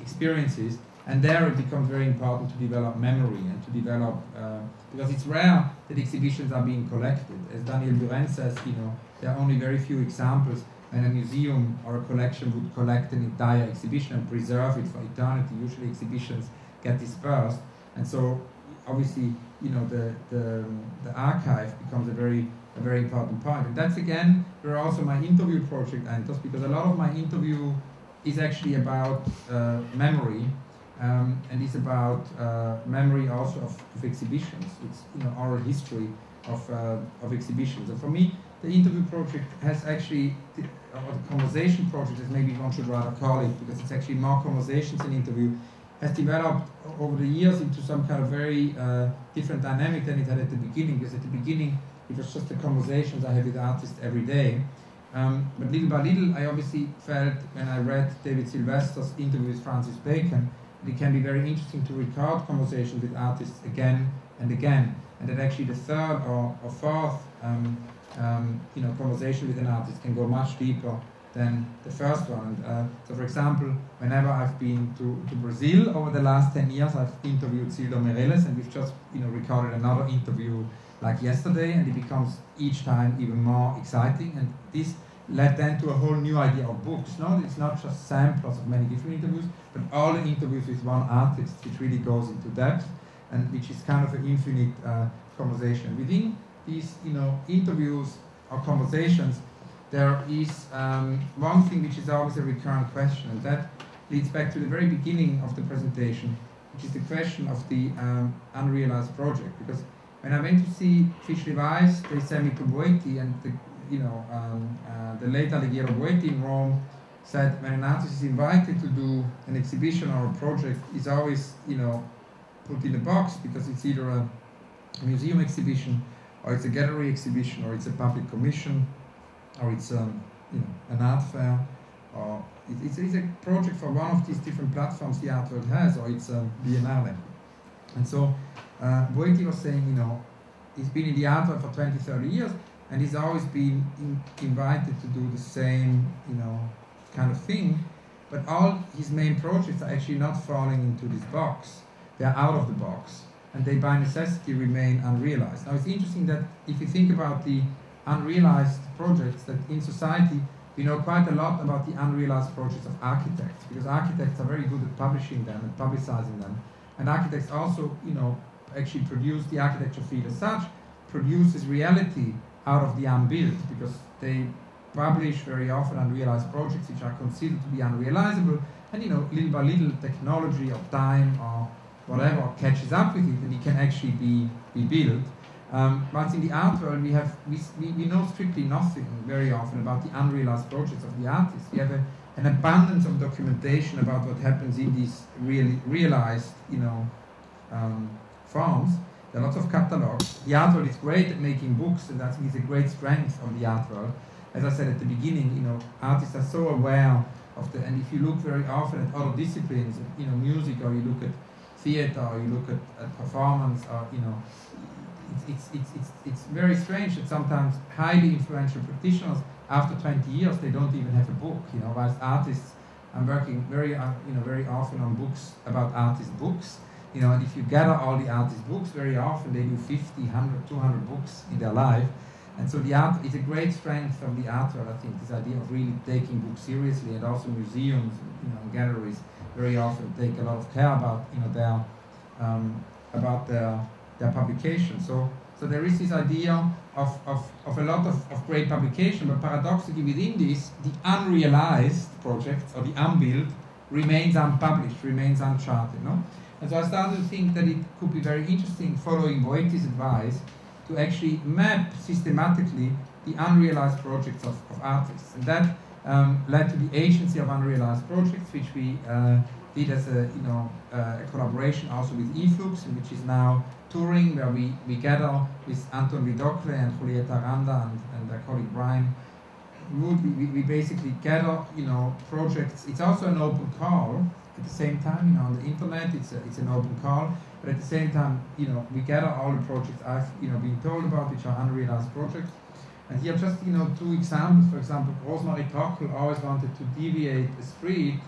experiences, and there it becomes very important to develop memory and to develop, because it's rare that exhibitions are being collected. As Daniel Buren says, there are only very few examples when a museum or a collection would collect an entire exhibition and preserve it for eternity. Usually exhibitions get dispersed, and so obviously, the archive becomes a very important part. And that's again where also my interview project enters, because a lot of my interview is actually about memory, and it's about memory also of exhibitions. It's oral history of exhibitions. And for me, the interview project has actually, or the conversation project, as maybe one should rather call it, because it's actually more conversations than interview, has developed over the years into some kind of very different dynamic than it had at the beginning. Because at the beginning, it was just the conversations I had with artists every day. But little by little, I obviously felt when I read David Sylvester's interview with Francis Bacon, that it can be very interesting to record conversations with artists again and again, and that actually the third or fourth conversation with an artist can go much deeper than the first one. And, so for example, whenever I've been to Brazil over the last 10 years, I've interviewed Cildo Meireles, and we've just recorded another interview like yesterday, and it becomes each time even more exciting. And this led then to a whole new idea of books. No, it's not just samples of many different interviews, but all the interviews with one artist, which really goes into depth, and which is kind of an infinite conversation. Within these interviews or conversations, there is one thing which is always a recurrent question, and that leads back to the very beginning of the presentation, which is the question of the unrealized project. Because when I went to see Fischli Weiss, they sent me to Boetti, and the late Alighiero Boetti in Rome said when an artist is invited to do an exhibition or a project, it's always put in a box, because it's either a museum exhibition, or it's a gallery exhibition, or it's a public commission, or it's an art fair, or it's a project for one of these different platforms the art world has, or it's a biennale. And so Boetti was saying, he's been in the art world for 20, 30 years, and he's always been invited to do the same, kind of thing, but all his main projects are actually not falling into this box. They're out of the box, and they by necessity remain unrealized. Now it's interesting that if you think about the unrealized projects, that in society we know quite a lot about the unrealized projects of architects, because architects are very good at publishing them and publicizing them, and architects also actually produce the architecture field as such, produces reality out of the unbuilt, because they publish very often unrealized projects which are considered to be unrealizable, and little by little technology or time or whatever catches up with it, and it can actually be built. But in the art world, we know strictly nothing very often about the unrealized projects of the artists. We have an abundance of documentation about what happens in these realized, forms. There are lots of catalogs. The art world is great at making books, and I think it's a great strength of the art world. As I said at the beginning, artists are so aware of and if you look very often at other disciplines, music, or you look at theater, or you look at performance, or it's very strange that sometimes highly influential practitioners, after 20 years, they don't even have a book. Whilst artists, I'm working very often on books about artist books. And if you gather all the artist books, very often they do 50, 100, 200 books in their life. And so the art is a great strength of the art world, I think, this idea of really taking books seriously, and also museums, and galleries very often take a lot of care about their publication. So there is this idea of a lot of great publication, but paradoxically within this, the unrealized projects, or the unbuilt, remains unpublished, remains uncharted. And so I started to think that it could be very interesting, following Boetti's advice, to actually map systematically the unrealized projects of artists. And that led to the Agency of Unrealized Projects, which we did as a a collaboration also with Influx, which is now touring, where we gather with Anton Vidocle and Julieta Aranda and their colleague Brian. We basically gather projects. It's also an open call at the same time. On the internet, it's an open call, but at the same time, we gather all the projects I've been told about, which are unrealized projects. And here just two examples. For example, Rosemary Tockel always wanted to deviate a street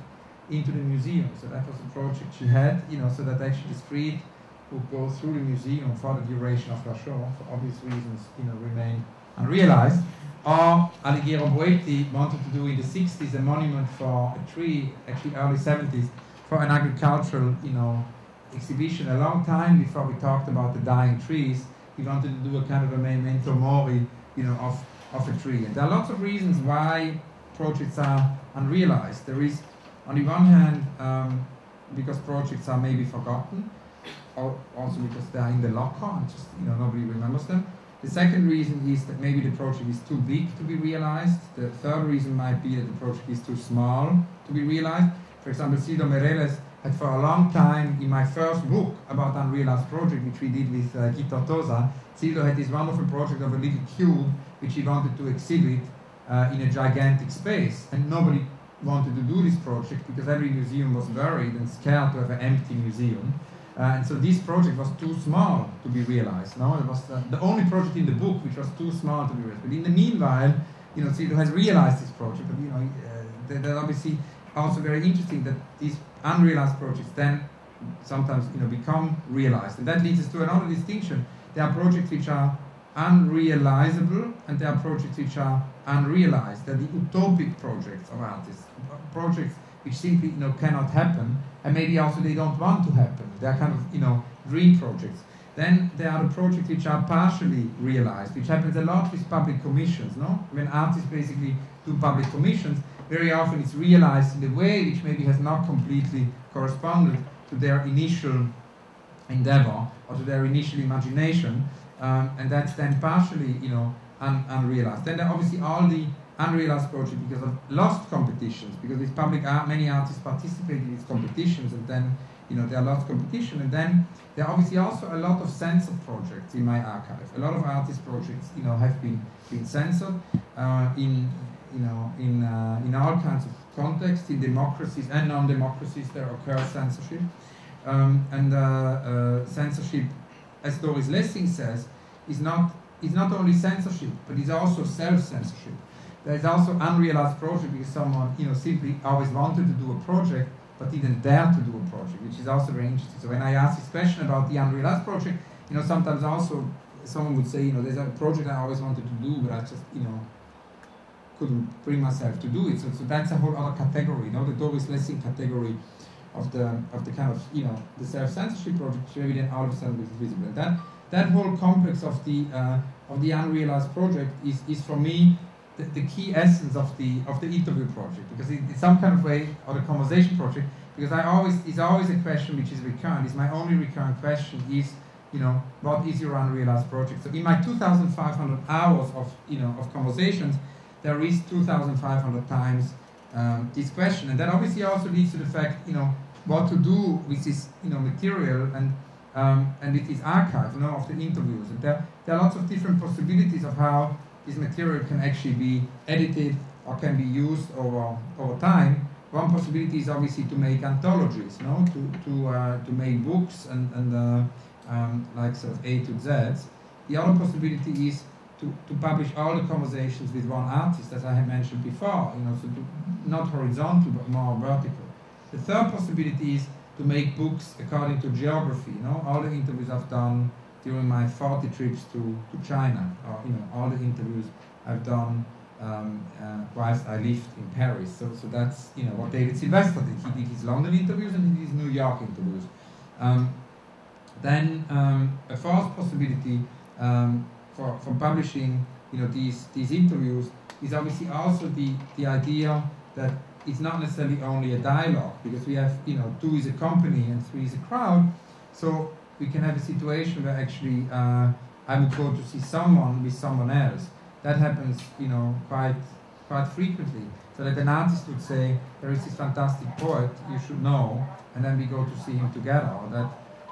into the museum, so that was a project she had, so that actually the street would go through the museum for the duration of her show. For obvious reasons, remain unrealized. Or Alighiero Boetti wanted to do in the 60s a monument for a tree, actually early 70s, for an agricultural, exhibition. A long time before we talked about the dying trees, he wanted to do a kind of a memento mori, of a tree. And there are lots of reasons why projects are unrealized. There is, on the one hand, because projects are maybe forgotten, or also because they are in the locker and just nobody remembers them. The second reason is that maybe the project is too big to be realized. The third reason might be that the project is too small to be realized. For example, Silvio Meirelles had for a long time, in my first book about unrealized project, which we did with Guy Tortosa, Silvio had this wonderful project of a little cube which he wanted to exhibit in a gigantic space. And nobody wanted to do this project because every museum was worried and scared to have an empty museum. And so this project was too small to be realized. No, it was the only project in the book which was too small to be realized. But in the meanwhile, Silvio has realized this project. But they're obviously also very interesting that these unrealized projects then sometimes become realized, and that leads us to another distinction. There are projects which are unrealizable, and there are projects which are unrealized. They're the utopic projects of artists, projects which simply cannot happen, and maybe also they don't want to happen. They are kind of dream projects. Then there are the projects which are partially realized, which happens a lot with public commissions. No, when artists basically do public commissions, very often it's realized in a way which maybe has not completely corresponded to their initial endeavor or to their initial imagination, and that's then partially unrealized. Then there are obviously all the unrealized projects because of lost competitions, because with public art many artists participate in these competitions, and then there are lots of competition, and then there are obviously also a lot of censored projects in my archive. A lot of artist projects have been censored in all kinds of contexts. In democracies and non-democracies there occurs censorship, and censorship, as Doris Lessing says, is not only censorship, but is also self-censorship. There is also unrealized project because someone simply always wanted to do a project but didn't dare to do a project, which is also very interesting. So when I ask this question about the unrealized project, sometimes also someone would say, there's a project I always wanted to do, but I just couldn't bring myself to do it. So that's a whole other category, the Doris Lessing category of the kind of the self-censorship project, which maybe then all of a sudden is visible. And that whole complex of the unrealized project is for me the key essence of the interview project, because in some kind of way, or the conversation project, because it's always a question which is recurrent. It's my only recurrent question is, what is your unrealized project? So in my 2,500 hours of conversations, there is 2,500 times this question, and that obviously also leads to the fact, what to do with this, material and with this archive, of the interviews. And there are lots of different possibilities of how this material can actually be edited or can be used over time. One possibility is obviously to make anthologies, to make books and like sort of A to Z. The other possibility is to publish all the conversations with one artist, as I had mentioned before, so not horizontal but more vertical. The third possibility is to make books according to geography. All the interviews I've done during my 40 trips to China, or all the interviews I've done whilst I lived in Paris. So that's what David Sylvester did. He did his London interviews and he did his New York interviews. Then a fourth possibility for publishing these interviews is obviously also the idea that it's not necessarily only a dialogue, because we have 2 is a company and 3 is a crowd. So we can have a situation where actually I would go to see someone with someone else. That happens quite quite frequently. So that an artist would say, there is this fantastic poet, you should know, and then we go to see him together. Or that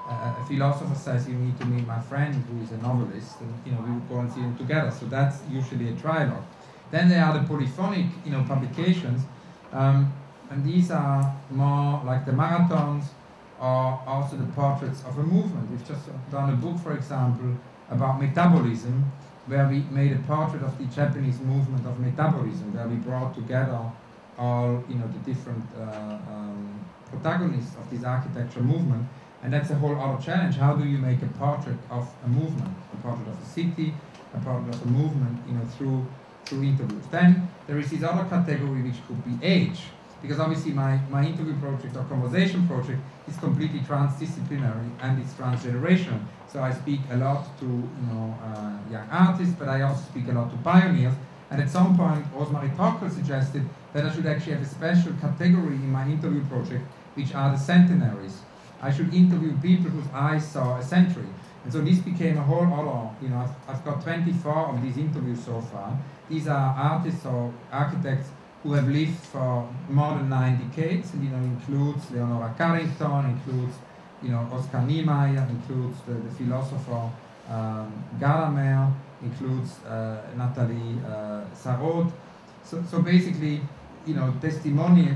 a philosopher says, you need to meet my friend who is a novelist, and we would go and see him together. So that's usually a trialogue. Then there are the polyphonic publications, and these are more like the marathons, or also the portraits of a movement. We've just done a book, for example, about metabolism, where we made a portrait of the Japanese movement of metabolism, where we brought together all the different protagonists of this architecture movement. And that's a whole other challenge. How do you make a portrait of a movement, a portrait of a city, a portrait of a movement, through interviews? Then there is this other category which could be age, because obviously my interview project or conversation project is completely transdisciplinary and it's transgenerational. So I speak a lot to young artists, but I also speak a lot to pioneers. And at some point, Rosemarie Trockel suggested that I should actually have a special category in my interview project, which are the centenaries. I should interview people whose eyes saw a century. And so this became a whole other, I've got 24 of these interviews so far. These are artists or architects who have lived for more than 9 decades, and includes Leonora Carrington, includes Oscar Niemeyer, includes the philosopher Gadamer, includes Nathalie Sarraute. So basically,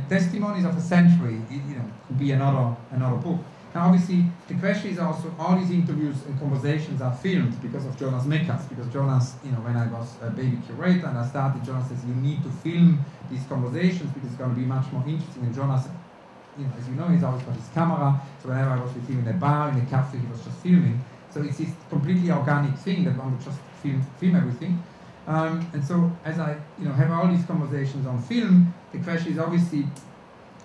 testimonies of a century, could be another book. Now, obviously, the question is also, all these interviews and conversations are filmed because of Jonas Mekas. Because Jonas, when I was a baby curator and I started, Jonas says, you need to film these conversations because it's going to be much more interesting. And Jonas, as you know, he's always got his camera. So whenever I was with him in a bar, in a cafe, he was just filming. So it's this completely organic thing that one would just film everything. And so as I have all these conversations on film, the question is obviously,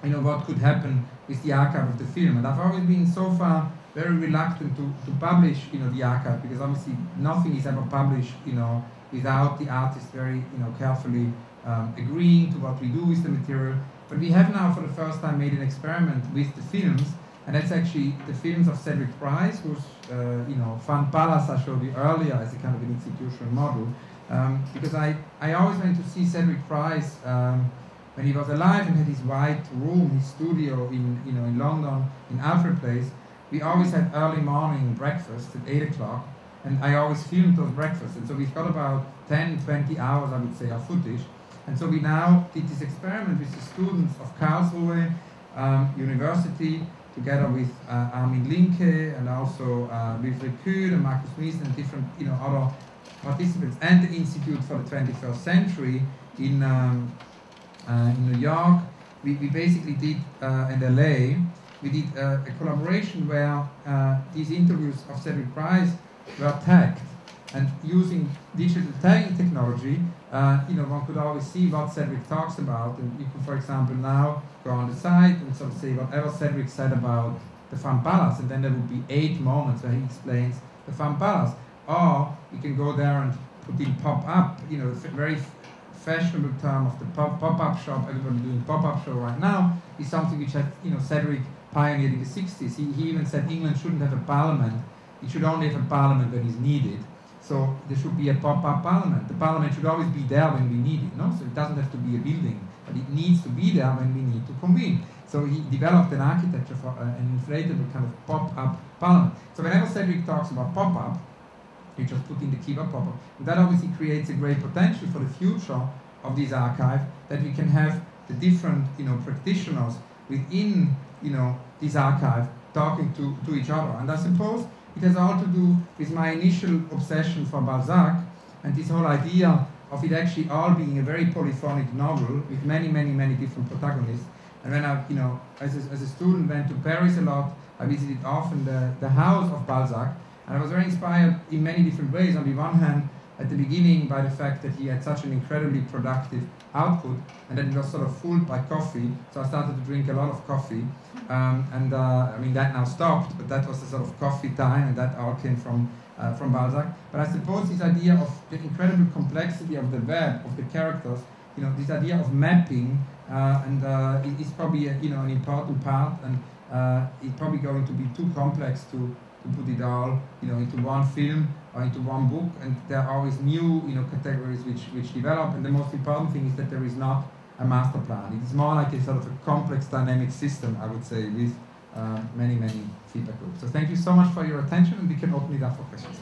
what could happen with the archive of the film. And I've always been so far very reluctant to publish the archive, because obviously nothing is ever published without the artist very carefully agreeing to what we do with the material. But we have now for the first time made an experiment with the films, and that's actually the films of Cedric Price, who's Fala I showed you earlier as a kind of an institutional model, because I always went to see Cedric Price when he was alive and had his white room, his studio in London, in Alfred Place. We always had early morning breakfast at 8 o'clock, and I always filmed those breakfasts. And so we've got about 10, 20 hours, I would say, of footage. And so we now did this experiment with the students of Karlsruhe University, together with Armin Linke, and also Wilfried Kühl and Markus Mies and different other participants, and the Institute for the 21st Century in New York. We basically did, in LA, we did a collaboration where these interviews of Cedric Price were tagged. And using digital tagging technology, one could always see what Cedric talks about. And you could, for example, now go on the site and sort of say whatever Cedric said about the Fan Palace, and then there would be 8 moments where he explains the Fan Palace. Or you can go there and put in pop-up, the very fashionable term of the pop-up shop. Everybody doing pop-up show right now is something which Cedric pioneered in the 60s. He even said England shouldn't have a parliament. It should only have a parliament when it's needed. So there should be a pop-up parliament. The parliament should always be there when we need it, no? So it doesn't have to be a building, but it needs to be there when we need to convene. So he developed an architecture for an inflatable kind of pop-up parliament. So whenever Cedric talks about pop-up, you just put in the keyword pop-up. And that obviously creates a great potential for the future of this archive, that we can have the different practitioners within this archive talking to each other. And I suppose it has all to do with my initial obsession for Balzac and this whole idea of it actually all being a very polyphonic novel with many, many, many different protagonists. And when I, as a student, went to Paris a lot, I visited often the house of Balzac, and I was very inspired in many different ways. On the one hand, at the beginning, by the fact that he had such an incredibly productive output, and then it was sort of fooled by coffee, so I started to drink a lot of coffee. That now stopped, but that was the sort of coffee time, and that all came from Balzac. But I suppose this idea of the incredible complexity of the web, of the characters, this idea of mapping, is probably an important part, and it's probably going to be too complex to to put it all, into one film or into one book, and there are always new, categories which develop. And the most important thing is that there is not a master plan. It is more like a sort of a complex dynamic system, I would say, with many feedback groups. So thank you so much for your attention, and we can open it up for questions.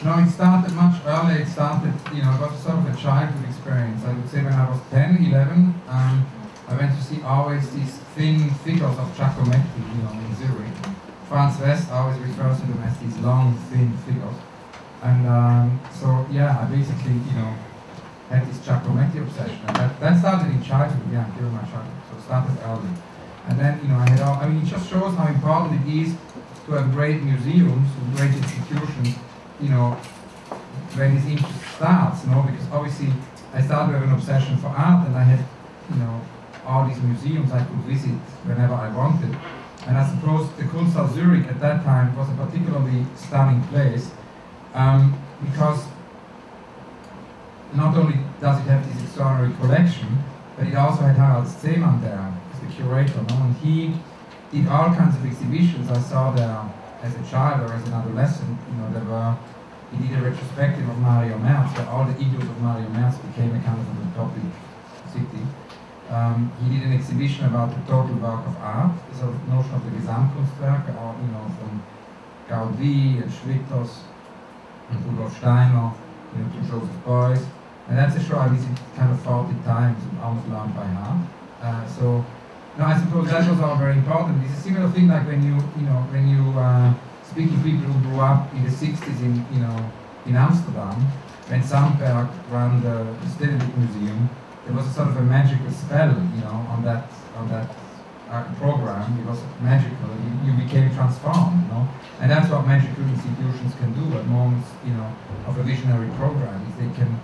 No, it started much earlier. It started, it was sort of a childhood experience. I would say when I was 10, 11, I went to see always these thin figures of Giacometti, in Zurich. Franz West always refers to them as these long, thin figures. And so, yeah, I basically, had this Giacometti obsession. And that started in childhood, during my childhood. So it started early. And then, it just shows how important it is to have great museums, great institutions, where this interest starts, because obviously I started with an obsession for art, and I had, all these museums I could visit whenever I wanted. And I suppose the Kunsthaus Zurich at that time was a particularly stunning place, because not only does it have this extraordinary collection, but it also had Harald Seemann there as the curator, and he did all kinds of exhibitions. I saw there as a child or as an adolescent, he did a retrospective of Mario Merz, where all the idols of Mario Merz became a kind of an utopic city. He did an exhibition about the total work of art, the sort of notion of the Gesamtkunstwerke, or, from Gaudí and Schwitters and Rudolf Steiner, to Joseph Beuys. And that's a show I visited kind of 40 times and almost learned by heart. No, I suppose that was all very important. It's a similar thing like when you speak to people who grew up in the 60s in Amsterdam, when Sandberg ran the Stedelijk Museum, there was a sort of a magical spell, on that program. It was magical. You became transformed, and that's what magical institutions can do at moments, of a visionary program. Is they can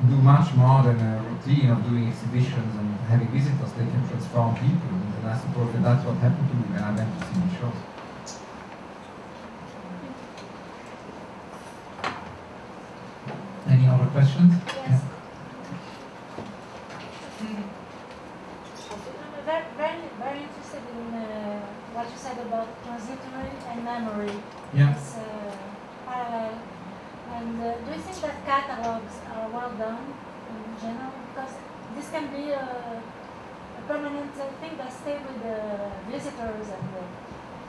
do much more than a routine of doing exhibitions and having visitors. They can transform people, and I suppose that's what happened to me when I went to see the shows. Any other questions? Yes. I'm very interested in what you said about transitory and memory. Yeah. It's parallel. And do you think that catalogs are well done in general? Because this can be a permanent thing that stay with the visitors, and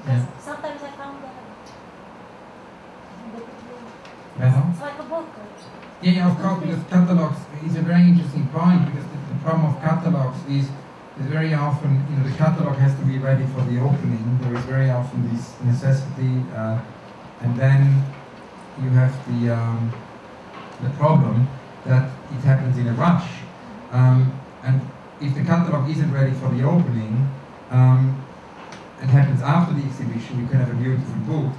because sometimes I found that it's like a book. Yeah, of course, because catalogs is a very interesting point, because the problem of catalogs is very often, the catalog has to be ready for the opening. There is very often this necessity, and then you have the problem that it happens in a rush. And if the catalog isn't ready for the opening, and happens after the exhibition, you can have a beautiful book,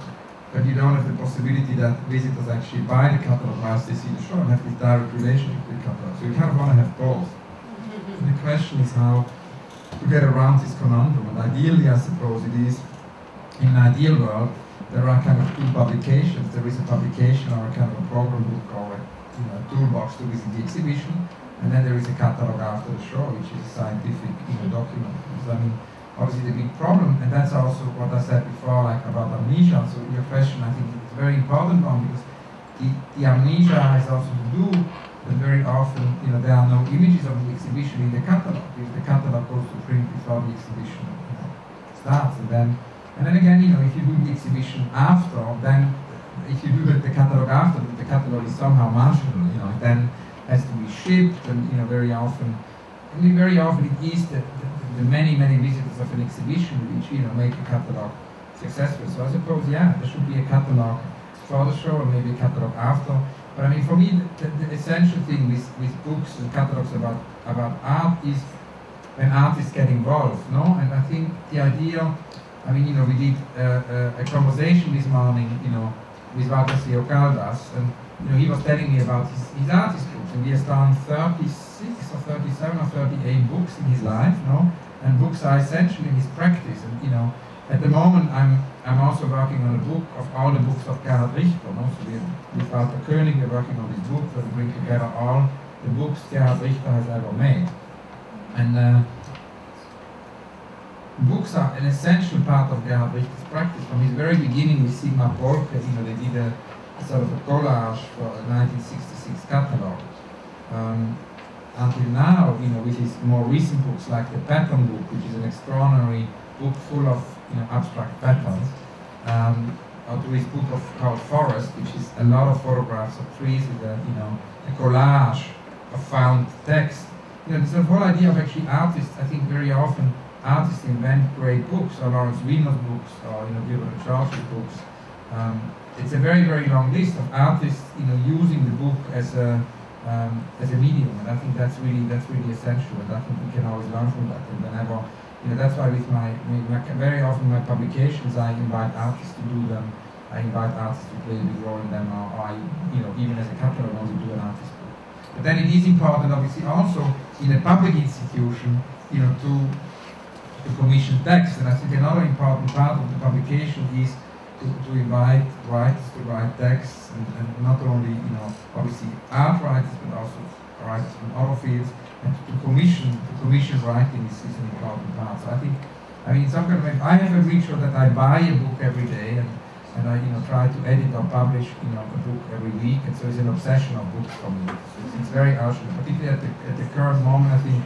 but you don't have the possibility that visitors actually buy the catalog whilst they see the show and have this direct relationship with the catalog. So you kind of want to have both. So the question is how to get around this conundrum. And ideally, I suppose it is, in an ideal world, there are kind of two publications. There is a publication or a kind of a program book or a toolbox to visit the exhibition, and then there is a catalog after the show, which is a scientific document. Because, obviously the big problem, and that's also what I said before, like about amnesia. So your question, I think, is a very important one, because the amnesia has also to do that very often, there are no images of the exhibition in the catalog, because the catalog goes to print before the exhibition starts, and then And then again, you know, if you do the exhibition after, then if you do the catalog after, the catalog is somehow marginal, you know, it then has to be shipped, and, you know, very often it is the many visitors of an exhibition which, you know, make a catalog successful. So I suppose, yeah, there should be a catalog for the show and maybe a catalog after. But I mean, for me, the essential thing with books and catalogs about art is when artists get involved, no? And I think the idea, I mean, you know, we did a conversation this morning, you know, with Valtasio Caldas, and, you know, he was telling me about his artist books, and he has done 36 or 37 or 38 books in his life, no? And books are essential in his practice, and, you know, at the moment I'm also working on a book of all the books of Gerhard Richter, no? So with Walter Koenig, we're working on this book where we bring together all the books Gerhard Richter has ever made. And books are an essential part of Gerhard Richter's practice. From his very beginning with Sigmar Polke, you know, they did a sort of a collage for a 1966 catalogue. Until now, you know, with his more recent books like the Pattern Book, which is an extraordinary book full of, you know, abstract patterns, or to his book called Forest, which is a lot of photographs of trees with a, you know, a collage of found text. You know, this whole idea of actually artists, I think very often artists invent great books, or Lawrence Wiener's books, or, you know, Gilbert and Charles's books. It's a very long list of artists, you know, using the book as a medium, and I think that's really essential, and I think we can always learn from that. And whenever, you know, that's why with my very often my publications, I invite artists to do them. I invite artists to play a big role in them, or I, you know, even as a catalog, want to do an artist book. But then it is important, obviously, also in a public institution, you know, to commission text. And I think another important part of the publication is to invite writers to write texts, and not only, you know, obviously art writers, but also writers from other fields, and to commission writing is an important part. So I mean, in some kind of way, I have a ritual that I buy a book every day, and I, you know, try to edit or publish, you know, a book every week, and so it's an obsession of books for me. It's very urgent, particularly at the current moment. I think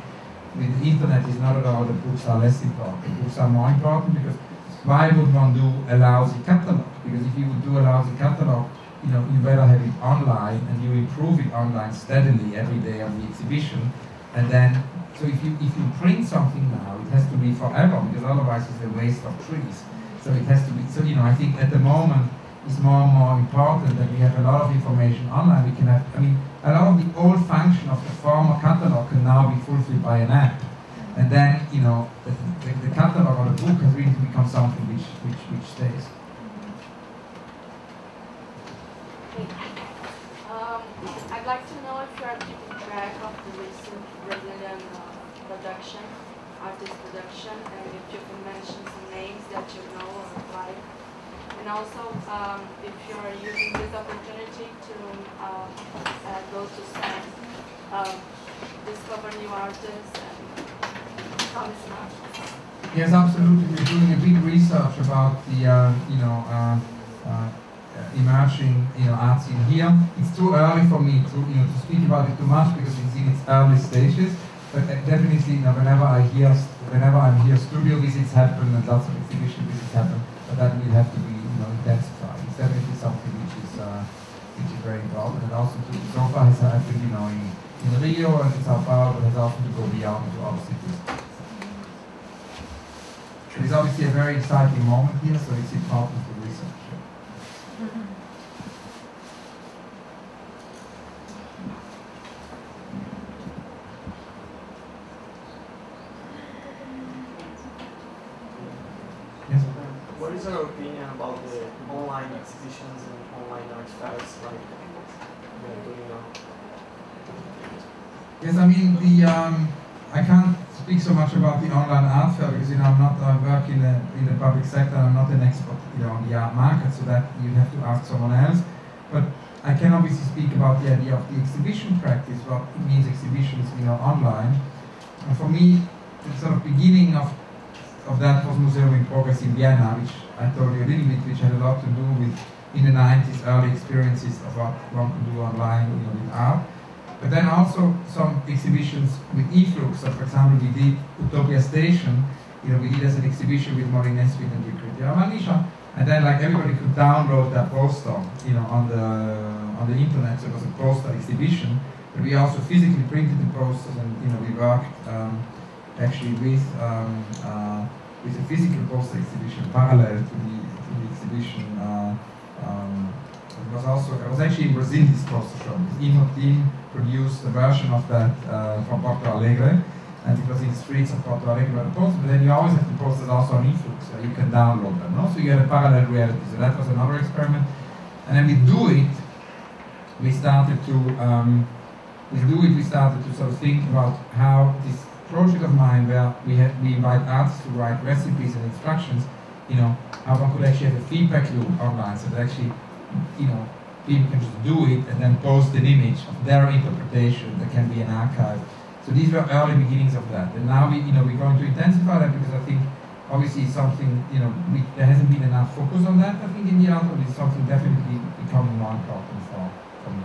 with the internet, it's not at all that books are less important. Books are more important, because why would one do a lousy catalog? Because if you would do a lousy catalog, you know, you better have it online, and you improve it online steadily every day of the exhibition. And then, so if you print something now, it has to be forever, because otherwise it's a waste of trees. So it has to be, so, you know, I think at the moment it's more and more important that we have a lot of information online. We can have, I mean, a lot of the old function of the former catalog can now be fulfilled by an app. And then, you know, the catalog or the book has really become something which stays. I'd like to know if you are keeping track of the recent Brazilian artist production, and if you can mention some names that you know or like. And also, if you are using this opportunity to go to SAM, discover new artists, and yes, absolutely. We're doing a big research about the, emerging, art scene here. It's too early for me to speak about it too much, because it's in its early stages. But definitely, whenever I'm here, studio visits happen and lots of exhibition visits happen. But that will have to be, intensified. It's definitely something which is very important. And also, so far has happened, in Rio and in São Paulo, but has also to go beyond to other cities. It's obviously a very exciting moment here, so it's important to research. Yes? What is your opinion about the online exhibitions and online art fairs like we're doing now? Yes, I mean, I can't speak so much about the online art fair, because I work in the public sector. I'm not an expert on the art market, so that you have to ask someone else. But I can obviously speak about the idea of the exhibition practice, what it means exhibitions online. And for me, the sort of beginning of that was Museum in Progress in Vienna, which I told you a little bit, which had a lot to do with, in the 90s, early experiences of what one could do online with art. But then also some exhibitions with e-flux. So, for example, we did Utopia Station, we did as an exhibition with Maureen Nesbitt and Vikriti Ramanisha, and then like everybody could download that poster, on the internet. So it was a poster exhibition, but we also physically printed the posters, and we worked actually with a physical poster exhibition parallel to the exhibition. I was actually in Brazil, this poster show. The Imo team produced a version of that from Porto Alegre, and it was in the streets of Porto Alegre where the posters, but then you always have the posters also on e-books, so you can download them, no? So you had a parallel reality, so that was another experiment. And then we started to sort of think about how this project of mine, where we invite artists to write recipes and instructions, how one could actually have a feedback loop online, so that actually, people can just do it and then post an image of their interpretation that can be an archive. So these were early beginnings of that, and now we're going to intensify that, because I think obviously something, there hasn't been enough focus on that, I think, in the art, but it's something definitely becoming more important for me.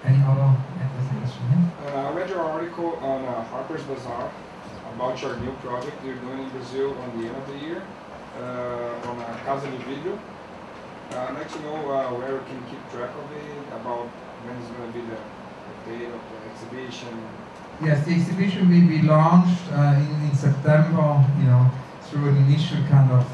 Any other question? I read your article on Harper's Bazaar about your new project you're doing in Brazil on the end of the year, on Casa de Vidro. I'd like to know where we can keep track of it, about when is going to be the date of the exhibition. Yes, the exhibition will be launched in September, through an initial kind of,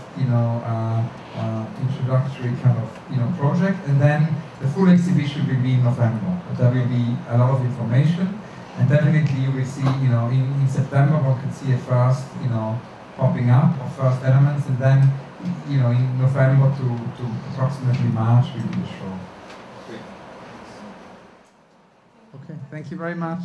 introductory kind of, project, and then the full exhibition will be in November. But there will be a lot of information, and definitely you will see, in September one could see a first, popping up of first elements, and then, in November to approximately March will be the show. Okay. Okay, thank you very much.